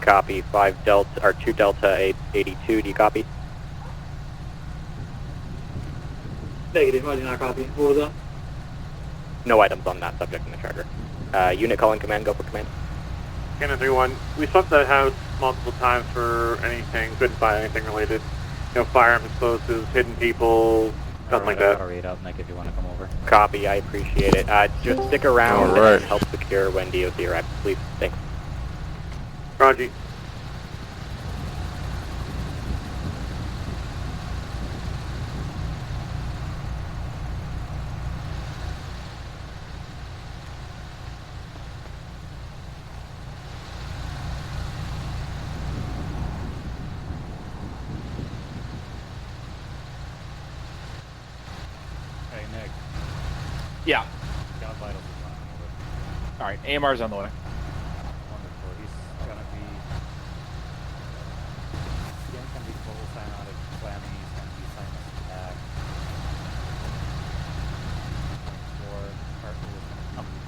Copy. 5 Delta, or 2 Delta 82, do you copy? Negative, I did not copy. What was that? No items on that subject in the Charger. Unit calling command, go for command. Cannon 3-1, we swept that house multiple times for anything, couldn't find anything related. You know, firearms, explosives, hidden people, something like that. I'll read out, Nick, if you want to come over. Copy, I appreciate it. Just stick around and help secure when DOC arrives, please. Thanks. Roger. Hey, Nick. Yeah. Got vitals. Alright, AMR's on the way. Wonderful. He's gonna be. Skin can be full, cyanotic, clammy, he's gonna be sinus attack. 0.4, heart rate is gonna be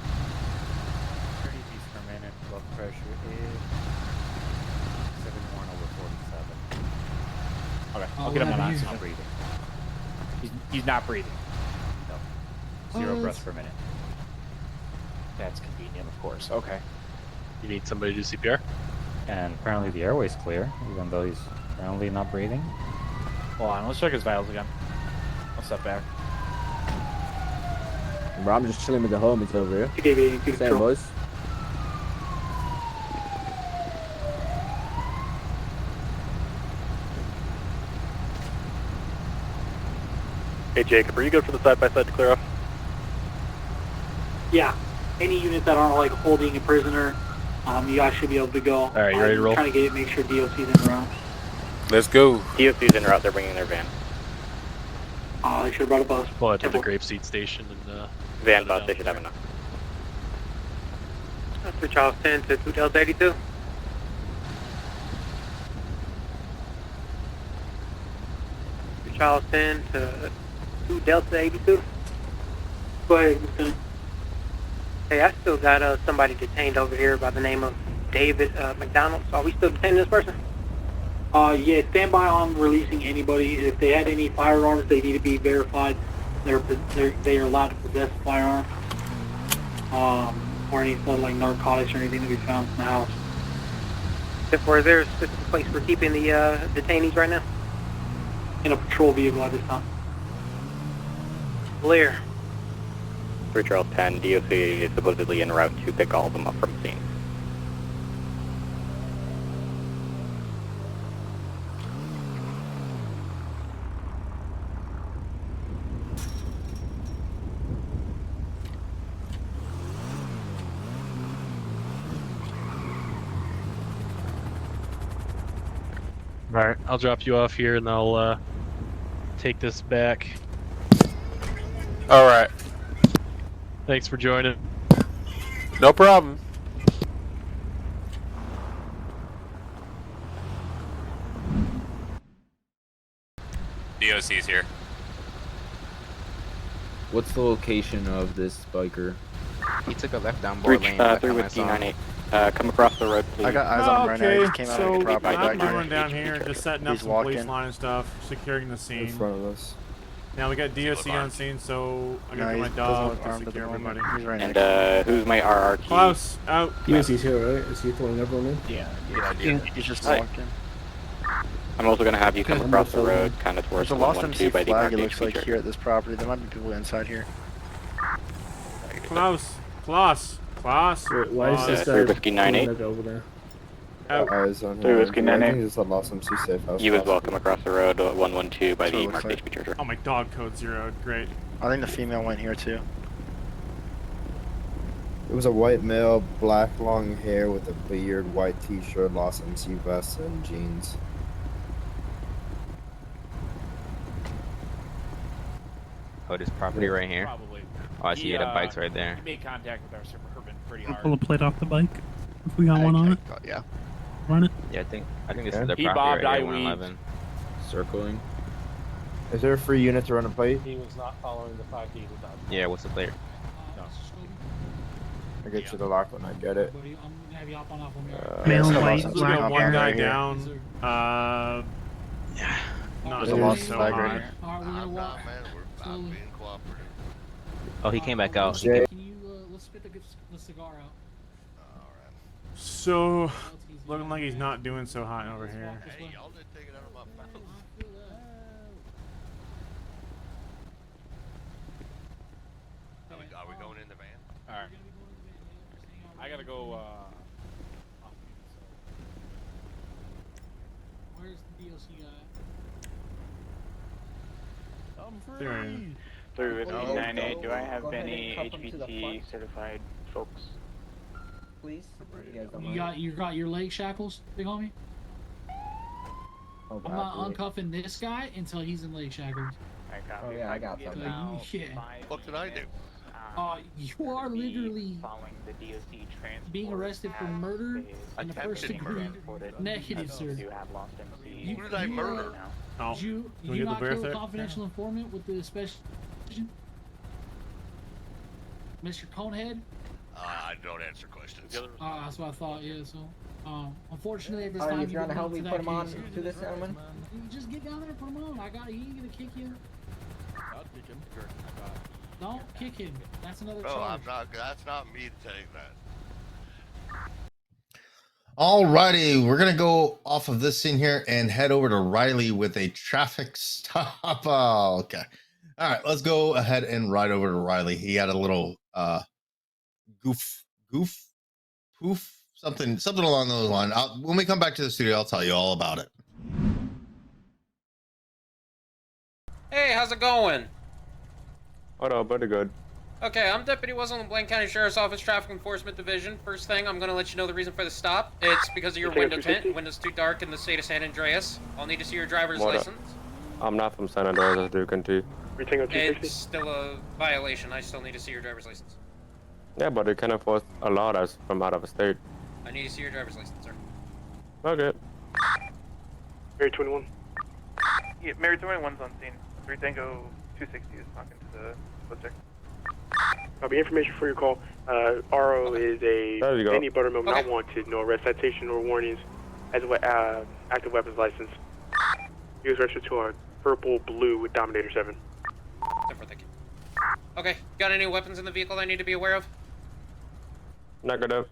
30 beats per minute, blood pressure is 71/47. Okay, I'll get him on He's oxygen. not breathing. He's not breathing. No. 0 breaths per minute. That's convenient, of course. Okay. You need somebody to do CPR? And apparently the airway's clear, even though he's apparently not breathing. Hold on, let's check his vitals again. I'll step back. Bro, I'm just chilling with the homies over here. Same control. boys. Hey Jacob, are you good for the side-by-side to clear off? Yeah. Any units that aren't like holding a prisoner, you guys should be able to go. Alright, you ready to roll? Trying to get it, make sure DOC's in route. Let's go. DOC's in route, they're bringing their van. They should have brought a bus. Pull out to the Grapeseed station and Van bus, they should have enough. That's 3 Charles 10 to 2 Delta 82. Charles 10 to 2 Delta 82. Go ahead, Lieutenant. Hey, I still got somebody detained over here by the name of David McDonald. So are we still detaining this person? Yeah, stand by on releasing anybody. If they had any firearms, they need to be verified. They are allowed to possess a firearm. Or any sort of like narcotics or anything that we found in the house. Therefore, is there a specific place we're keeping the detainees right now? In a patrol vehicle at this time. Clear. 3 Charles 10, DOC is supposedly en route to pick all of them up from the scene. Alright, I'll drop you off here and I'll take this back. Alright. Thanks for joining. No problem. DOC's here. What's the location of this biker? He took a left down Three, board lane. three with D98. Come across the road, please. I got eyes on him right now. He Okay, just came out so of the property I'm back going here. down here, just setting up He's some police walking. line and stuff, securing the scene. In front of us. Now we got DOC on scene, so I gotta No, get my he doesn't dog look to armed at secure the moment. everybody. He's right And who's my RRT? Klaus, out. DOC's here, right? Is he throwing everyone in? Yeah. He's just Hi. walking. I'm also going to have you come across the road, kind of towards There's a lost MC 112 by the flag, it marked looks HP like, church. here at this property. There might be people inside here. Klaus. Wait, why is this guy 3 Whiskey 98. pulling over there? Out. Eyes on 3 Whiskey 98. just a lost MC safe house. You as well, come across the road, 112 by So it the looks marked like. HP church. Oh, my dog code zeroed. Great. I think the female went here too. It was a white male, black long hair with a beard, white t-shirt, lost MC vest, and jeans. Oh, this property right here? Probably. Oh, I see the bikes right there. He made contact with our Suburban pretty I'll hard. pull a plate off the bike if we got one on it. Yeah. Run it. Yeah, I think this Okay. is their He property bobbed, right I here, weaved. 111. Circling. Is there a free unit to run a plate? He was not following the 5D without. Yeah, what's the plate? I'll get you the lock when I get it. I'm gonna have you hop on off when we Male it's a white, lost We black got MC one hair. guy right here. down. Not There's a doing lost so flag hot. right here. Alright, we're gonna walk slowly. Oh, he came back out. He Jay. Can you let's spit the cigar out. So, looking like he's not doing so hot over here. Hey, y'all did take it out of my mouth. Are we going in the van? Alright. I gotta go, off Where's the DOC guy? I'm There he is. 3 Whiskey Oh, 98. Do I have go ahead and any cuff him to the HPT front. certified folks? Please? You guys don't You mind? got your leg shackles, big homie? Oh, I'm not God, uncuffing this guy until he's in leg shackles. Oh, yeah, I got some. Yeah. What did I do? You are literally Following the DOC transport being arrested for murder in the first degree. Negative, sir. You have lost MC. Who did I murder? Oh, Did you, can did we you get the not bear kill a thick? confidential informant with the special Mr. Conehead? I don't answer questions. That's what I thought, yeah, so unfortunately at this Alright, time if you you're gonna didn't help go me to put that him on case. to this gentleman? You just get down there and put him on. He ain't gonna kick you. Don't kick him. That's another Bro, charge. I'm not. That's not me saying that. Alrighty, we're gonna go off of this scene here and head over to Riley with a traffic stop. Oh, okay. All right, let's go ahead and ride over to Riley. He had a little poof, something along those lines. When we come back to the studio, I'll tell you all about it. Hey, how's it going? What up, pretty good. Okay, I'm Deputy Wessel in Blaine County Sheriff's Office Traffic Enforcement Division. First thing, I'm going to let you know the reason for the stop. It's because of your window tint. Window's too dark in the state of San Andreas. I'll need to see your driver's What up? license. I'm not from San Andreas, as you can see. It's still a violation. I still need to see your driver's license. Yeah, but you can enforce a law that's from out of state. I need to see your driver's license, sir. Okay. Mary 21. Yeah, Mary 21's on scene. 3 Tango 260 is talking to the subject. Copy information for your call. RO is a There you go. any buttermilk not wanted, no arrest citation or warnings, as well active weapons license. He was registered to our purple blue with Dominator 7. Thank you. Okay, got any weapons in the vehicle I need to be aware of? Negative.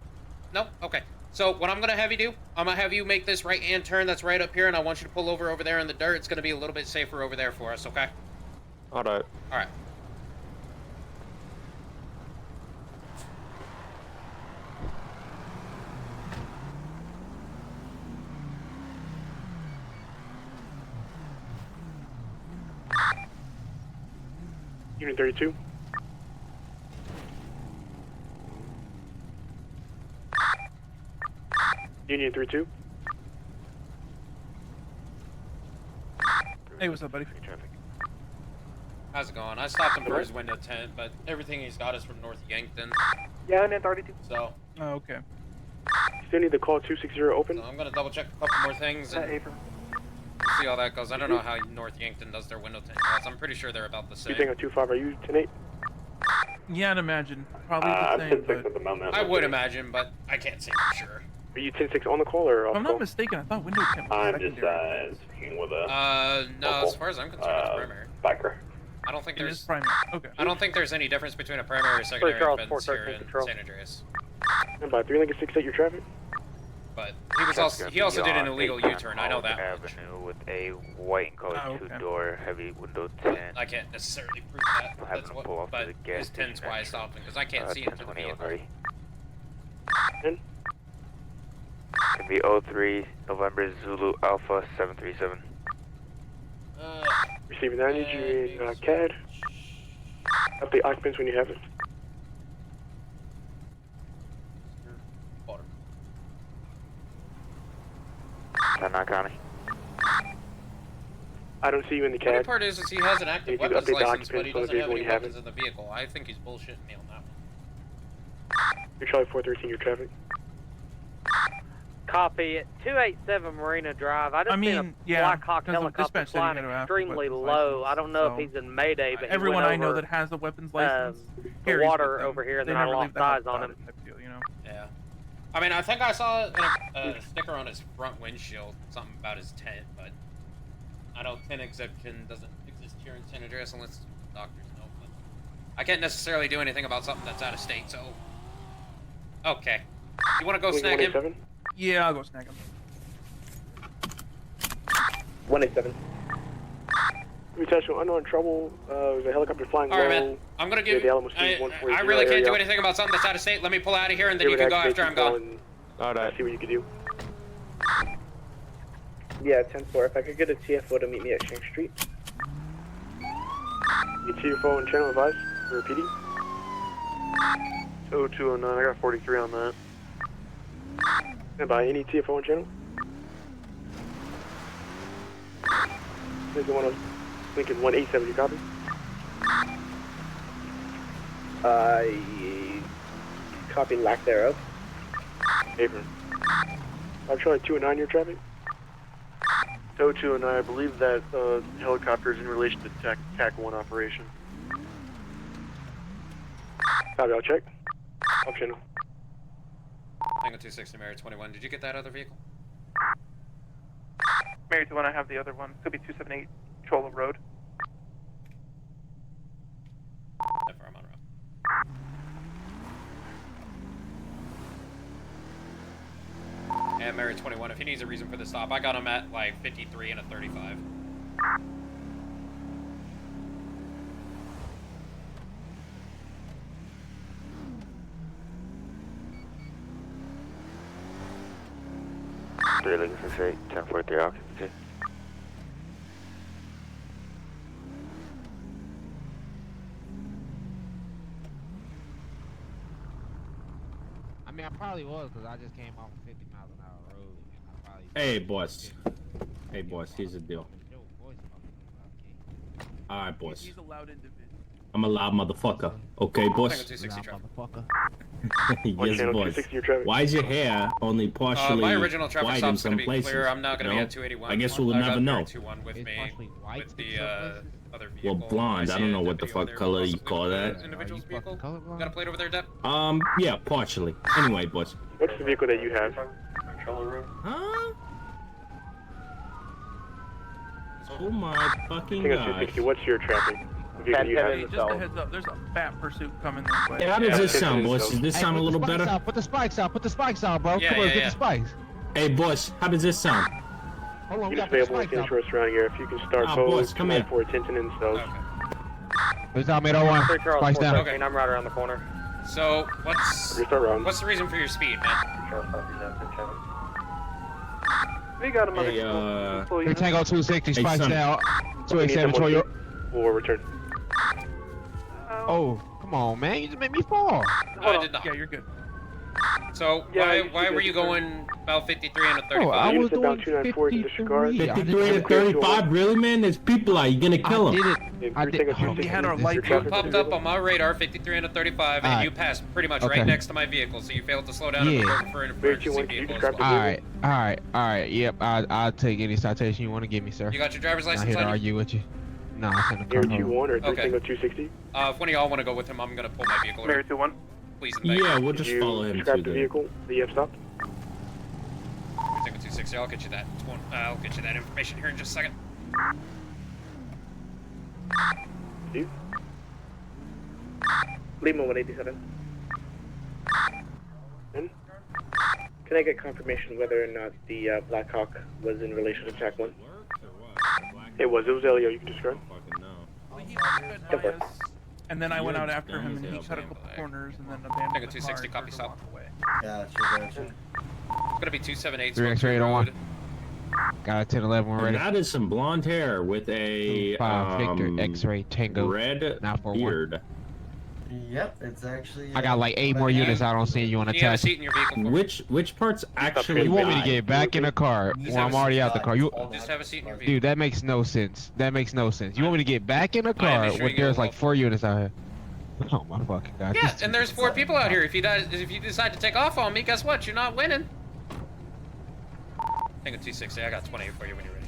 No? Okay. So what I'm going to have you do, I'm going to have you make this right-hand turn that's right up here, and I want you to pull over there in the dirt. It's going to be a little bit safer over there for us, okay? Alright. Alright. Unit 32. Union 32. Hey, what's up, buddy? How's it going? I stopped him for his window tint, but everything he's got is from North Yankton. Yeah, Unit 32. So. Oh, okay. Still need the call 260 open. So I'm gonna double check a couple more things and see how that goes. I don't know how North Yankton does their window tint laws. I'm pretty sure they're about the same. You think of 25, are you 10-8? Yeah, I'd imagine. Probably the same, but... at the moment. I would imagine, but I can't say for sure. Are you 10-6 on the call or off If I'm call? not mistaken, I thought window tint was I'm secondary. just speaking with a No, as far as I'm concerned, it's primary. biker. I don't think It there's is primary. Okay. I don't think there's any difference between a primary or secondary Charles, offense 413 here in control. San Andreas. And by 3 Lincoln 68 your traffic. But he also did an illegal U-turn. I know that much. Avenue with a white and colored two-door heavy window tint. I can't necessarily prove that. That's what, but his tint's why I stopped him because I can't see into the vehicle. Can be 03 November Zulu Alpha 737. Receiving that, I need you in CAD. Update occupants when you have it. County. I don't see you in the The funny CAD. part is he has an active If you weapons update the license, but he occupants on the doesn't have vehicle when any you have weapons it. in the vehicle. I think he's bullshitting me on that one. You're Charlie 413 your traffic. Copy it. 287 Marina Drive. I just seen a Black Hawk helicopter flying extremely low. I don't know if he's in Mayday, but everyone he I went know over, that has a weapons license the carries water with them. over here, and They then I never lost leave the house eyes on without him. it type deal, you know? Yeah. I mean, I think I saw a sticker on his front windshield, something about his tent, but I know tent exemption doesn't exist here in San Andreas unless doctors know. But I can't necessarily do anything about something that's out of state, so. Okay. You want to go snag him? Yeah, I'll go snag him. 187. We touched on unknown trouble. The helicopter flying All right, low. man. I'm gonna give. The Alamo I 140 really can't do area. anything about something that's out of state. Let me pull out of here, and then you can go after I'm gone. Alright. See what you can do. Yeah, 10-4. If I could get a TFO to meet me at Shank Street. Your TFO and channel advice for repeating. 0209, I got 43 on that. And by any TFO and channel. This is the one on Lincoln 187, you copy? Copy lack thereof. Apron. I'm Charlie 209 your traffic. 0209, I believe that helicopter is in relation to TAC 1 operation. Copy, I'll check. Off channel. Tango 260, Mary 21. Did you get that other vehicle? Mary, the one I have the other one. Could be 278 Chola Road. Never, I'm on route. And Mary 21, if he needs a reason for the stop, I got him at like 53 and a 35. Three Lincoln 68, 1043 occupancy. I mean, I probably was because I just came off a 50 miles an hour road. And I probably Hey, boss. Hey, boss, here's the deal. Alright, boss. He's a loud individual. I'm a loud motherfucker. Okay, boss? Tango 260 traffic. Yes, boss. Why is your hair only partially my original traffic white in stop's some gonna be places? clear. I'm not gonna be no? at 281. I guess we'll I never got know. 221 with me with the other vehicle. Well, blonde. I don't know what the fuck color you call that. Individual's vehicle. Got a plate over there, Dep? Yeah, partially. Anyway, boss. What's the vehicle that you have? Huh? Oh my fucking Tango god. 260, what's your traffic? Vehicle you Hey, have? just a heads up, there's a fat pursuit coming this way. Hey, how does this sound, boss? Does this sound a little better? Put the spikes out. Put the spikes out, bro. Yeah, Come on, yeah, get yeah. the spikes. Hey, boss, how does this sound? Hold on, we Units got to put the available spikes in out. short surrounding area. If you can start Ah, both boys, come here. for attention and cells. It's out, mid 01. Spikes down. Okay. I'm right around the corner. So, what's the reason for your speed, man? We got him Hey, Tango 260, Hey, spikes son. down. 287, Troy. We'll return. Oh, come on, man. You just made me fall. No, I did not. Yeah, you're good. So why were you going about 53 and a 35? Oh, I was doing 53 to 35, really, man? There's people out. You're gonna kill them. We had our light. You popped up on my radar 53 and a 35, and Alright. you passed pretty much Okay. right next to my vehicle, so you failed to slow down and Yeah. look for an emergency vehicle. Alright. Yep, I'll take any citation you want to give me, sir. You got your driver's Not license here to on you? argue with you. No, it's in the car. Air 2-1 or Okay. 3-260? If one of y'all want to go with him, I'm gonna pull my vehicle over. Mary 2-1. Please and thank Yeah, you. we'll just follow him Scrap through the there. vehicle that you have stopped? Tango 260, I'll get you that. I'll get you that information here in just a second. Steve? Lima 187. And? Can I get confirmation whether or not the Black Hawk was in relation to Track 1? It was Elio, you can describe? Well, he sped by us, and then I went out after him, and he cut a couple corners, and then abandoned Tango the car 260, and copy started stop. walking away. Gotcha. Gonna be 278. 3x801. Got a 1011 And ready. that is some blonde hair with a 5 Victor X-ray Tango. red Now for beard. Yep, it's actually. I got like 8 more units I don't see you on the Do you have a test. seat in your vehicle? Which parts actually? You want me to get back in the car when I'm already out the car? You, Just have a seat in your vehicle. dude, that makes no sense. That makes no sense. You want me to get back in the Alright, car make sure when you get there's a like 4 units out here? Oh my fucking god. Yeah, This- and there's 4 people out here. If you decide to take off on me, guess what? You're not winning. Tango 260, I got 28 for you when you're ready.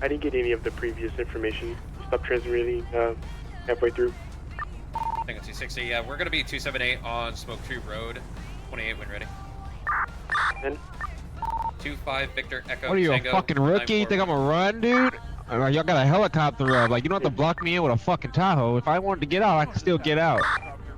I didn't get any of the previous information. Stop transmitting halfway through. Tango 260, yeah, we're gonna be 278 on Smoke Tree Road. 28 when ready. And? 25 Victor Echo What are you, a Tango, fucking rookie? You think I'm a run, dude? Like, y'all got a helicopter up. Like, you don't have to block me in with a fucking Tahoe. If I wanted to get out, I can still get out.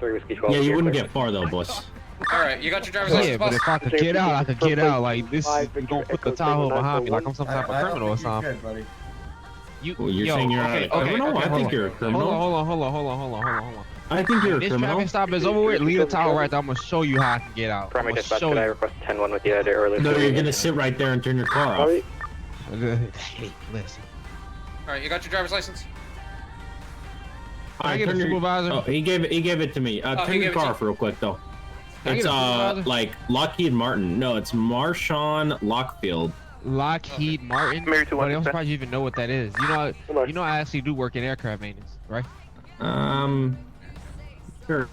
Yeah, you wouldn't get far though, boss. Alright, you got your driver's Yeah, license, but boss? if I could get out, I could get out. Like, this is, you gonna put the Tahoe behind me like I'm some type of criminal or something. Well, you're saying you're not a criminal? I think you're a criminal. Hold on. I think you're a This criminal. traffic stop is over with. Leave the Tahoe right there. I'm gonna show you how I can get out. I'm Primary gonna dispatch, show could I you. request 10-1 with you at earlier? No, you're gonna sit right there and turn your car off. Hey, listen. Alright, you got your driver's license? Can I get a supervisor? Oh, he gave it to me. Oh, he Turn gave your it car to off real quick though. Can I It's get a supervisor? like Lockheed Martin. No, it's Marshawn Lockfield. Lockheed Martin. Married to one Buddy, I'm dispatch. surprised you even know what that is. You know, I actually do work in aircraft maintenance, right? Sure.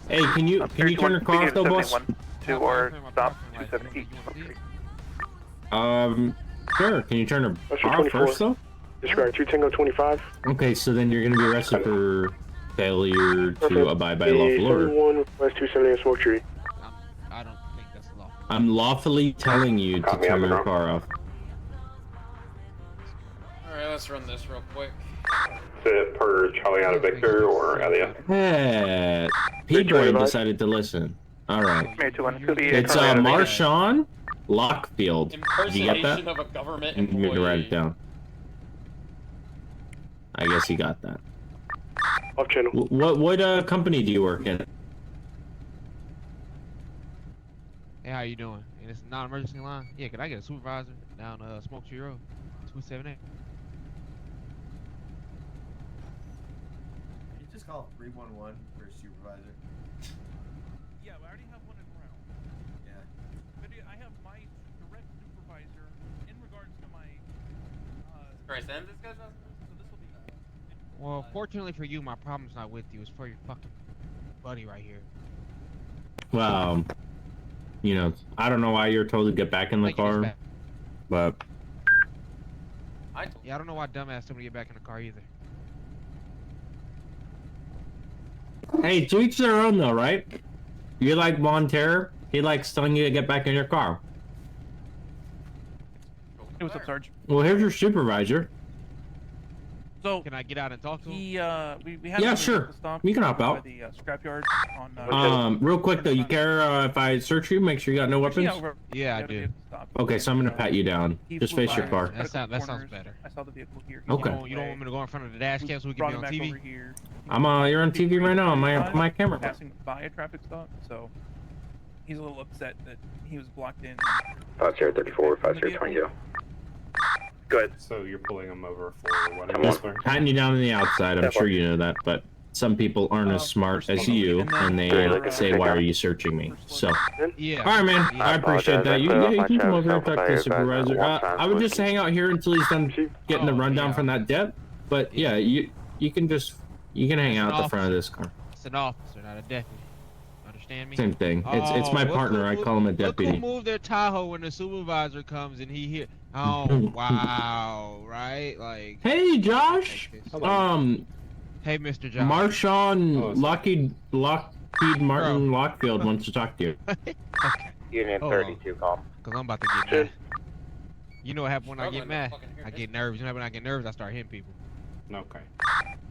Hey, can you turn your car off though, boss? 2 or stop 278. Sure. Can you turn the That's car off 24. first though? Describe 2 Tango 25. Okay, so then you're gonna be arrested for failure to abide by lawful order. 71 West 278 Smoke Tree. I don't think that's lawful. I'm lawfully telling you to turn your car off. Alright, let's run this real quick. Is it per Charlie out of Victor or Elliot? Hey, P-Boy decided to listen. Alright. Mary 2-1. Could be It's Marshawn Lockfield. Did you get that? Impersonation of a government I'm going to write employee. it down. I guess he got that. Off channel. What company do you work in? Hey, how you doing? And it's a non-emergency line. Yeah, could I get a supervisor down Smoke Tree Road, 278? You just call 311 for a supervisor. Yeah, I already have one in ground. Yeah. But I have my direct supervisor in regards to my. Christ, and this guy's not. So this will be. Well, fortunately for you, my problem's not with you. It's for your fucking buddy right here. Well, you know, I don't know why you're told to get back in the Thank you, car, dispatch. but Yeah, I don't know why dumbass told me to get back in the car either. hey, to each their own though, right? You like Von Terror, he likes telling you to get back in your car. Hey, what's up, Sarge? Well, here's your supervisor. So can I get out and talk to him? We had Yeah, him sure. at the stop You can hop by out. the scrapyard on. Real quick though, you care if I search you? Make sure you got no weapons. Yeah, I do. Okay, so I'm gonna pat you down. Just face your car. That sounds better. I saw the vehicle here. Okay. You don't want me to go in front of the dash cam so we can Brought be him on back TV? over here. You're on TV right now on my camera. Passing by a traffic stop, so he's a little upset that he was blocked in. 5034, 5022. Good. So you're pulling him over for whatever. Just patting you down on the outside. I'm sure you know that, but some people aren't as smart as you, and they say, "Why are you searching me?" So, yeah. all right, man. Yeah. I appreciate that. You can come over here and talk to the supervisor. I would just hang out here until he's done getting the rundown from that dep. But yeah, you can hang out at the front of this car. It's an officer, not a deputy. Understand me? Same thing. It's my partner. I call him a deputy. Look who moved their Tahoe when the supervisor comes and he here. Oh wow, right? Like. Hey, Josh. Hey, Mr. Josh. Marshawn Lockheed Martin Lockfield wants to talk to you. Okay. Union 32, call. Cause I'm about to get mad. You know what happens when I get mad? I get nervous. You know when I get nervous, I start hitting people. Okay.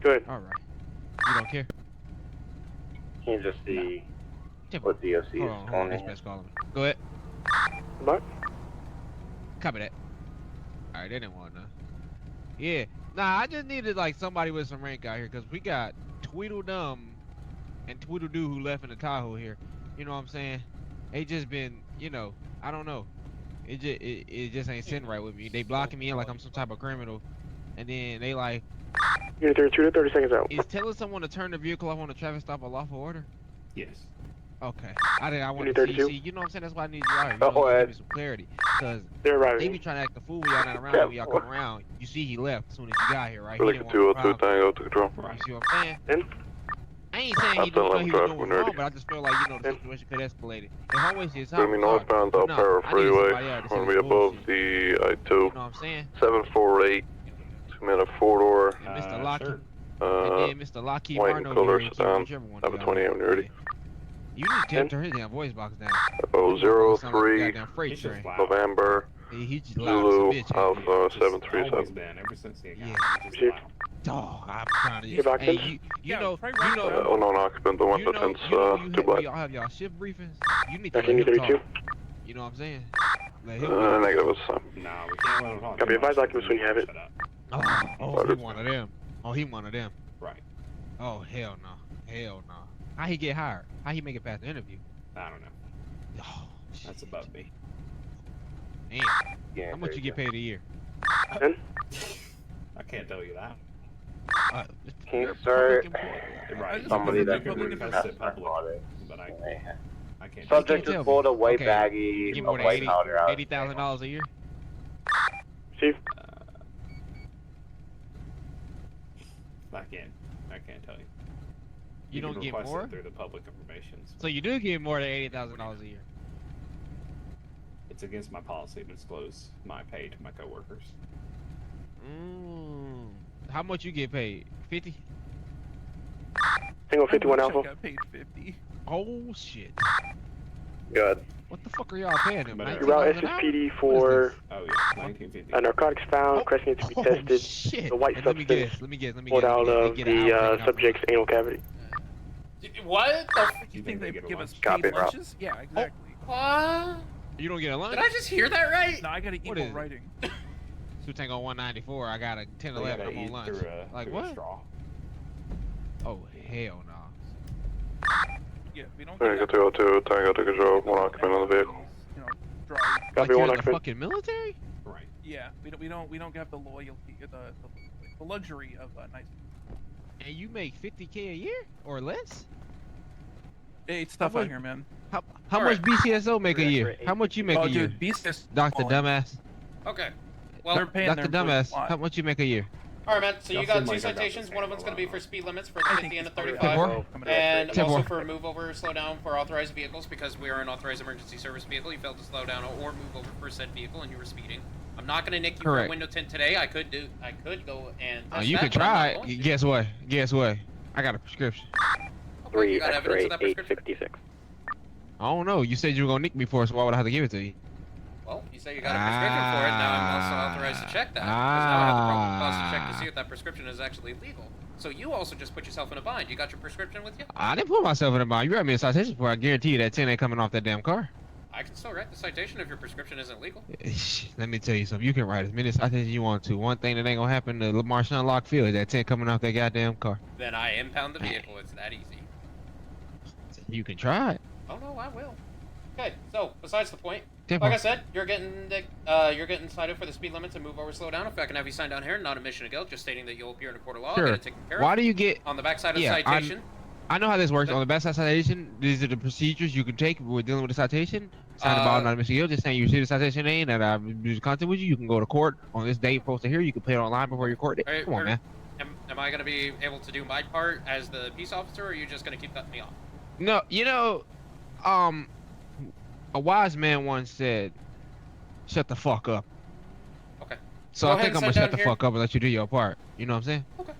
Good. All right. You don't care. Can you just see what DOC is calling in? Go ahead. What? Copy that. All right, they didn't want to know. Yeah. Nah, I just needed like somebody with some rank out here because we got Tweedledum and Tweedledoo who left in the Tahoe here. You know what I'm saying? They just been, you know, I don't know. It just ain't sitting right with me. They blocking me in like I'm some type of criminal, and then they like. Unit 32 to 30 seconds out. Is telling someone to turn the vehicle off on a traffic stop a lawful order? Yes. Okay. I want to see. You know what I'm saying? That's why I need you out here. You give me some clarity. Because they be trying to act the fool when y'all not around. When y'all come around, you see he left as soon as you got here, right? He didn't want 202 Tango to control. You see what I'm saying? I ain't saying he didn't know he was doing wrong, but I just feel like, you know, the situation could escalate it. If I waste his time, Going to be northbound Alpera Freeway. Going to be above the I-2. You know what I'm saying? 748. 2-minute 4-door. Mr. Lockheed. And then Mr. Lockheed white and color sedan. 720 I'm ready. You need to turn his damn voice box down. 03 November. He just Zulu bitch, Alpha 737. Been ever since the account. Dog, I'm trying to. Hey, you know. Unknown occupant, the one that tends to black. Y'all have y'all shift briefings. You need to let him talk. You know what I'm saying? Let him negative is No, we can't let him talk. Copy. Advise documents when you have it. Oh, he one of them. Oh, he one of them. Right. Oh, hell no. Hell no. How he get hired? How he make it past the interview? I don't know. Oh, that's above me. Damn. How much you get paid a year? I can't tell you that. Can you start Right. somebody that can can request it public, but I can't. Subject is pulled a white baggie Give of me white powder out. $80,000 a year? Chief? I can't tell you. You don't get request more? it through the public information. So you do get more than $80,000 a year? It's against my policy to disclose my pay to my coworkers. How much you get paid? 50? Tango 51 Alpha. got paid 50. Oh shit. Good. What the fuck are y'all paying him? Your route SSPD for narcotics found, requesting it to be tested. Shit. The white substance Let me guess. pulled out of the subject's anal cavity. What the You think they give us Copy, paid bro. lunches? Yeah, exactly. What? You don't get a lunch? Did I just hear that right? No, I got an What equal is it? writing. So Tango 194, I got a 1011, I'm on lunch. Like what? Oh hell no. Yeah, we don't Tango 202, Tango to control, one occupant on the vehicle. drive. Like Copy, you're one in the occupant. fucking military? Right. Yeah, we don't have the loyalty, the luxury of nice. And you make 50K a year or less? Hey, it's tough out here, man. How much BCSO make a year? How much you make a year? Dude, BCS. Dr. Dumbass. Okay. Well, They're paying Dr. their employees Dumbass, a lot. how much you make a year? Alright, man, so you Y'all got seem two like I got citations. the One of same them's going to be amount. for speed limits for the I 50 think and the it's probably 35. more. And Ten also more. for move over, slow down for authorized vehicles because we are an authorized emergency service vehicle. You failed to slow down or move over for said vehicle and you were speeding. I'm not going to nick you for a Correct. window tint today. I could go and test You that, can but I'm try not it. going to. Guess what? Guess what? I got a prescription. Okay, you got evidence of that prescription? 856. I don't know. You said you were gonna nick me for it, so why would I have to give it to you? Well, you say you got a prescription for it. Now I'm also authorized to check that. Because now I have the probable cause to check to see if that prescription is actually legal. So you also just put yourself in a bind. You got your prescription with you? I didn't put myself in a bind. You write me a citation before. I guarantee you that 10 ain't coming off that damn car. I can still write the citation if your prescription isn't legal. Let me tell you something. You can write as many citations you want to. One thing that ain't gonna happen to Marshawn Lockfield is that 10 coming off that goddamn car. Then I impound the vehicle. It's that easy. You can try it. Oh no, I will. Okay, so besides the point, Tempo. like I said, you're getting cited for the speed limit to move over, slow down. If I can have you sign down here, not a mission of guilt, just stating that you'll appear in a court of law. Sure. Get it taken care of. Why do you get on the backside of yeah, citation? I know how this works. On the backside citation, these are the procedures you can take when we're dealing with a citation. Sign about not a mission of guilt, just saying you received a citation name and I've used contact with you. You can go to court on this date posted here. You can pay it online before your court date. Come on, man. Am I going to be able to do my part as the peace officer, or are you just going to keep cutting me off? No, you know, a wise man once said, "Shut the fuck up." Okay. So I think I'm gonna shut the fuck up and let you do your part. You know what I'm saying? Okay.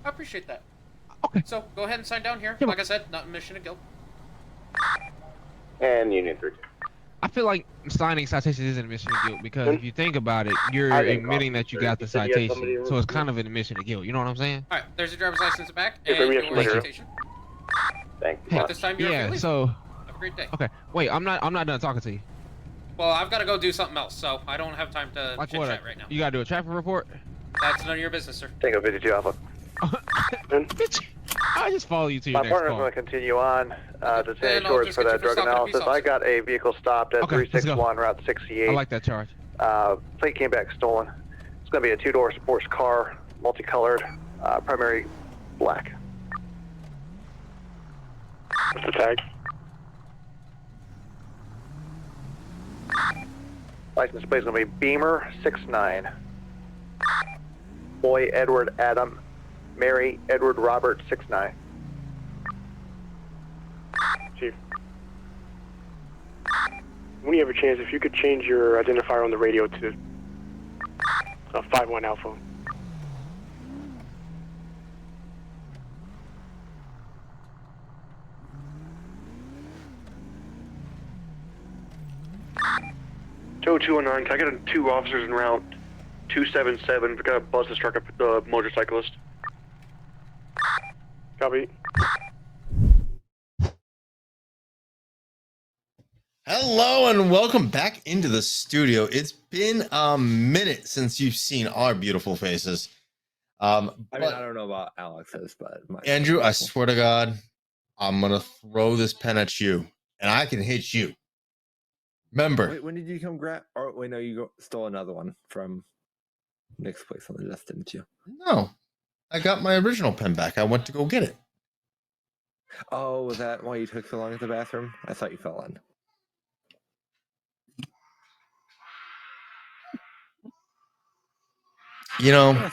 I appreciate that. Okay. So go ahead and sign down here. Like I said, not a mission of guilt. And Union 3. I feel like signing citations isn't a mission of guilt because if you think about it, you're admitting that you got the citation, so it's kind of an admission of guilt. You know what I'm saying? All right. There's your driver's license back Give and me your a citation. Thank you. At this time, you're Yeah. free. So. Have a great day. Okay. Wait. I'm not done talking to you. Well, I've got to go do something else, so I don't have time to Like chit what? chat right now. You gotta do a traffic report. That's none of your business, sir. Tango 52 Alpha. I just follow you to your My next partner's call. going to continue on to Then San I'll George just for get you that for drug stopping a peace analysis. I got a vehicle stopped at Okay, let's go. 361 Route 68. I like that charge. Plate came back stolen. It's going to be a two-door sports car, multicolored, primary black. What's the tag? License plate is going to be Beamer 69. Boy Edward Adam, Mary Edward Robert 69. Chief. When you have a chance, if you could change your identifier on the radio to 51 Alpha. Joe 219, can I get two officers en route 277? We got a bus that struck a motorcyclist. Copy. Hello and welcome back into the studio. It's been a minute since you've seen our beautiful faces. I mean, I don't know about Alex's, but Andrew, I swear to God, I'm gonna throw this pen at you, and I can hit you. Remember? Wait, when did you come grab? Or wait, no, you stole another one from Nick's place on the list, didn't you? No, I got my original pen back. I went to go get it. Oh, was that why you took so long at the bathroom? I thought you fell in. You know,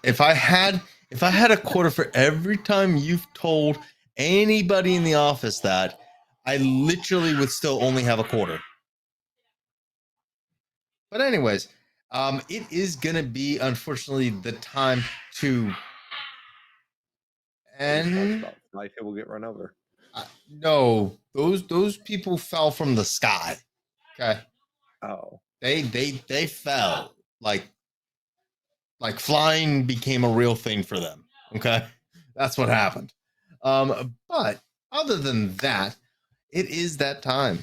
if I had a quarter for every time you've told anybody in the office that, I literally would still only have a quarter. But anyways, it is gonna be unfortunately the time to end. 5 people get run over. No, those people fell from the sky. Okay. Oh. They fell like flying became a real thing for them. Okay, that's what happened. But other than that, it is that time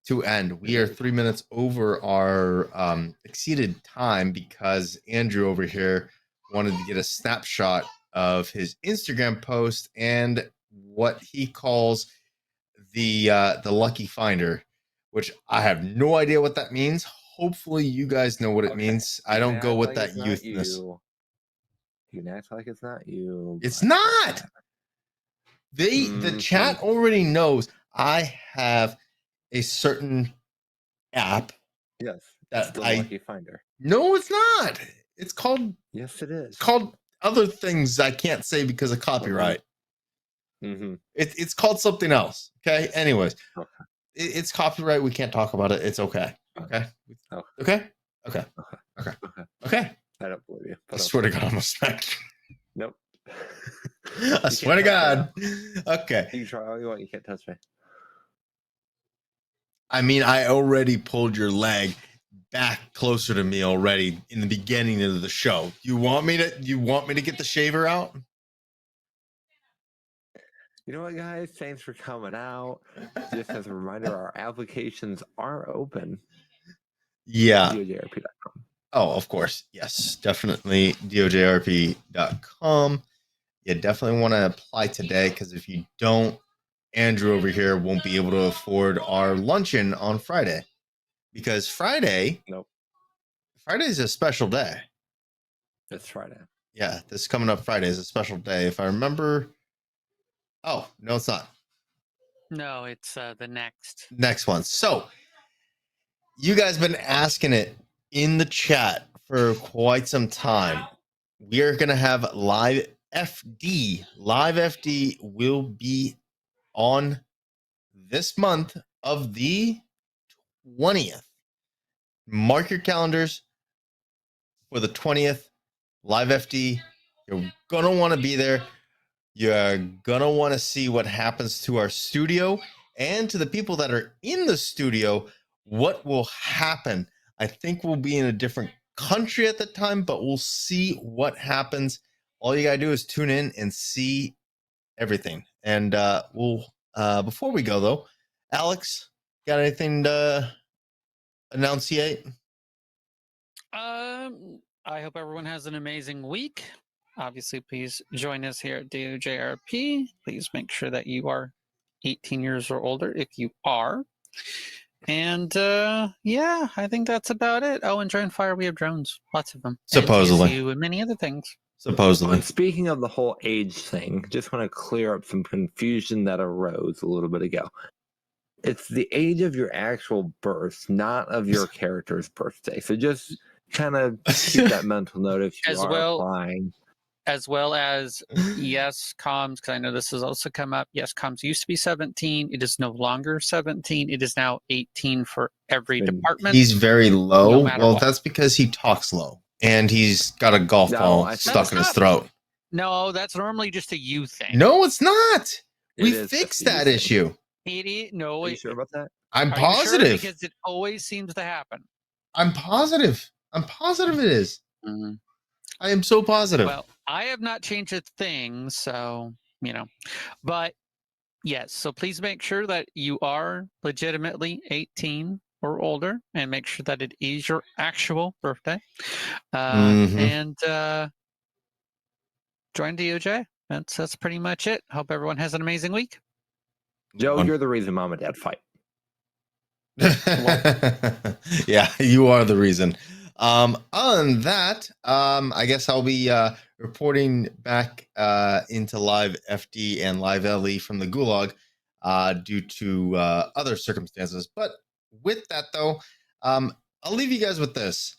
to end. We are 3 minutes over our exceeded time because Andrew over here wanted to get a snapshot of his Instagram post and what he calls the lucky finder, which I have no idea what that means. Hopefully you guys know what it means. I don't go with that youthness. You can act like it's not you. It's not. The chat already knows I have a certain app. Yes. That the lucky finder. No, it's not. It's called. Yes, it is. It's called other things I can't say because of copyright. Mm-hmm. It's called something else. Okay. Anyways, it's copyright. We can't talk about it. It's okay. Okay. Okay. Okay. Okay. Okay. I don't believe you. I swear to God, I'm a smack. Nope. I swear to God. Okay. You try all you want. You can't touch me. I mean, I already pulled your leg back closer to me already in the beginning of the show. You want me to get the shaver out? You know what, guys? Thanks for coming out. Just as a reminder, our applications are open. Yeah. DoJRP.com. Oh, of course. Yes, definitely. DoJRP.com. You definitely want to apply today because if you don't, Andrew over here won't be able to afford our luncheon on Friday because Friday is a special day. It's Friday. Yeah, this coming up Friday is a special day. If I remember. Oh, no, it's not. No, it's the Next one. So you guys been asking it in the chat for quite some time. We are going to have live FD. Live FD will be on this month of the 20th. Mark your calendars for the 20th. Live FD. You're going to want to be there. You're going to want to see what happens to our studio and to the people that are in the studio. What will happen? I think we'll be in a different country at the time, but we'll see what happens. All you got to do is tune in and see everything. And we'll, before we go though, Alex, got anything to enunciate? I hope everyone has an amazing week. Obviously, please join us here at DoJRP. Please make sure that you are 18 years or older if you are. And yeah, I think that's about it. Oh, and join Fire. We have drones, lots of them. Supposedly. And many other things. Supposedly. And speaking of the whole age thing, just want to clear up some confusion that arose a little bit ago. It's the age of your actual birth, not of your character's birthday. So just kind of keep that mental note if you are applying. As well as, yes, comms, because I know this has also come up. Yes, comms used to be 17. It is no longer 17. It is now 18 for every department. He's very low. No Well, what. that's because he talks low. And he's got a golf ball stuck in his throat. No, that's normally just a you thing. No, it's not. We is fixed just a you that thing. issue. It is, no, Are you sure about that? I'm Are you sure? positive. Because it always seems to happen. I'm positive. I'm positive it is. I am so positive. Well, I have not changed a thing, so, you know. But, yes, so please make sure that you are legitimately 18 or older, and make sure that it is your actual birthday. And join DOJ. That's pretty much it. Hope everyone has an amazing week. Joe, you're the reason Mom and Dad fight. Yeah, you are the reason. Other than that, I guess I'll be reporting back into live FD and live LE from the Gulag due to other circumstances. But with that, though, I'll leave you guys with this.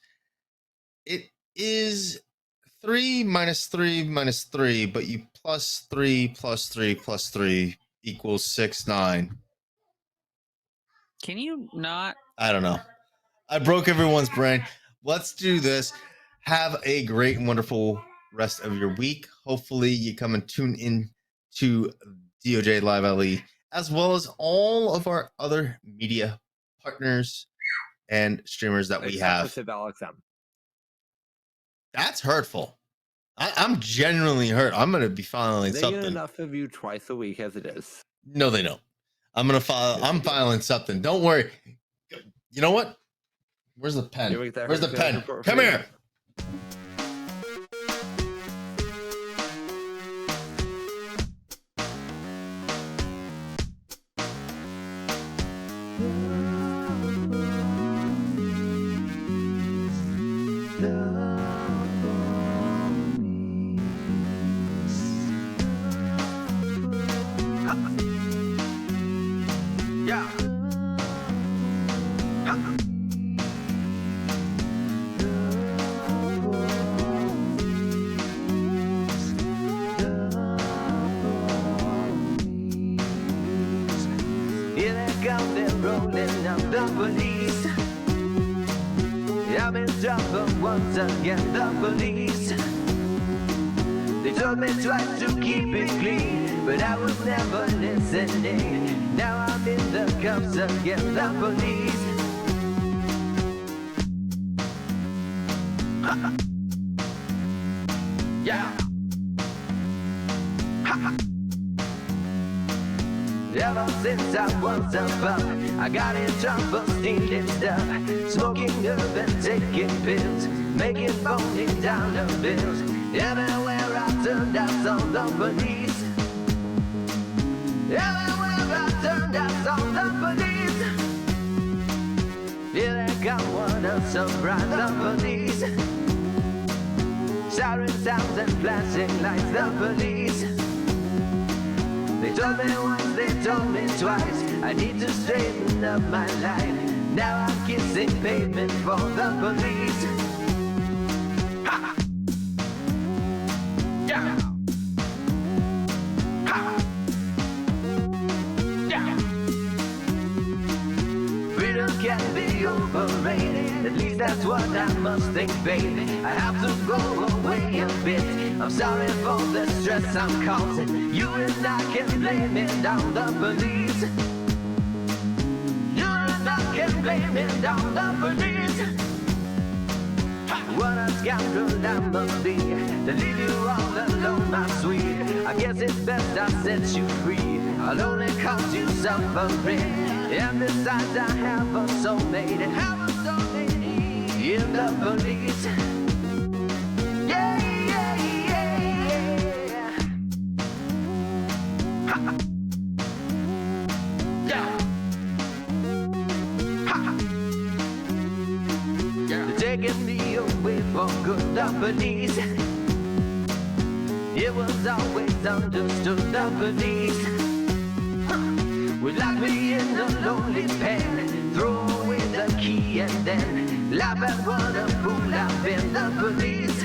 It is 3 minus 3 minus 3, but you plus 3 plus 3 plus 3 equals 6, 9. Can you not? I don't know. I broke everyone's brain. Let's do this. Have a great and wonderful rest of your week. Hopefully you come and tune in to DOJ Live LE, as well as all of our other media partners and streamers that we have. That's hurtful. I'm genuinely hurt. I'm going to be filing They something. get enough of you twice a week as it is. No, they don't. I'm going to file. I'm filing something. Don't worry. You know what? Where's the pen? Where's the pen? Come here. Here they come, they're rolling up the police. I've been trouble once again, the police. They told me twice to keep it clean, but I was never listening. Now I'm in the cuffs again, the police. Yeah. Ever since I was a pup, I got in trouble stealing stuff, smoking herb and taking pills, making phony dollar bills. Everywhere I turned, I saw the police. Everywhere what a surprise, the police. Siren sounds and flashing lights, the police. They told me once, they told me twice, I need to straighten up my life. Now I'm kissing pavement for the police. Ha! Yeah! Ha! Yeah! Freedom can be overrated, at least that's what I must think, baby. I have to go away a bit. I'm sorry for the stress I'm causing. You and I can blame it on the police. You and I can blame it on the police. What a scoundrel I must be to leave you all alone, my sweet. I guess it's best I set you free. I'll only cause you suffering. And besides, I have a soulmate. In the police. Yeah, yeah, yeah. Ha. Yeah. Ha. They're taking me away for good, the police. It was always understood, the police would lock me in a lonely pen, throw away the key and then laugh at what a fool I've been, the police.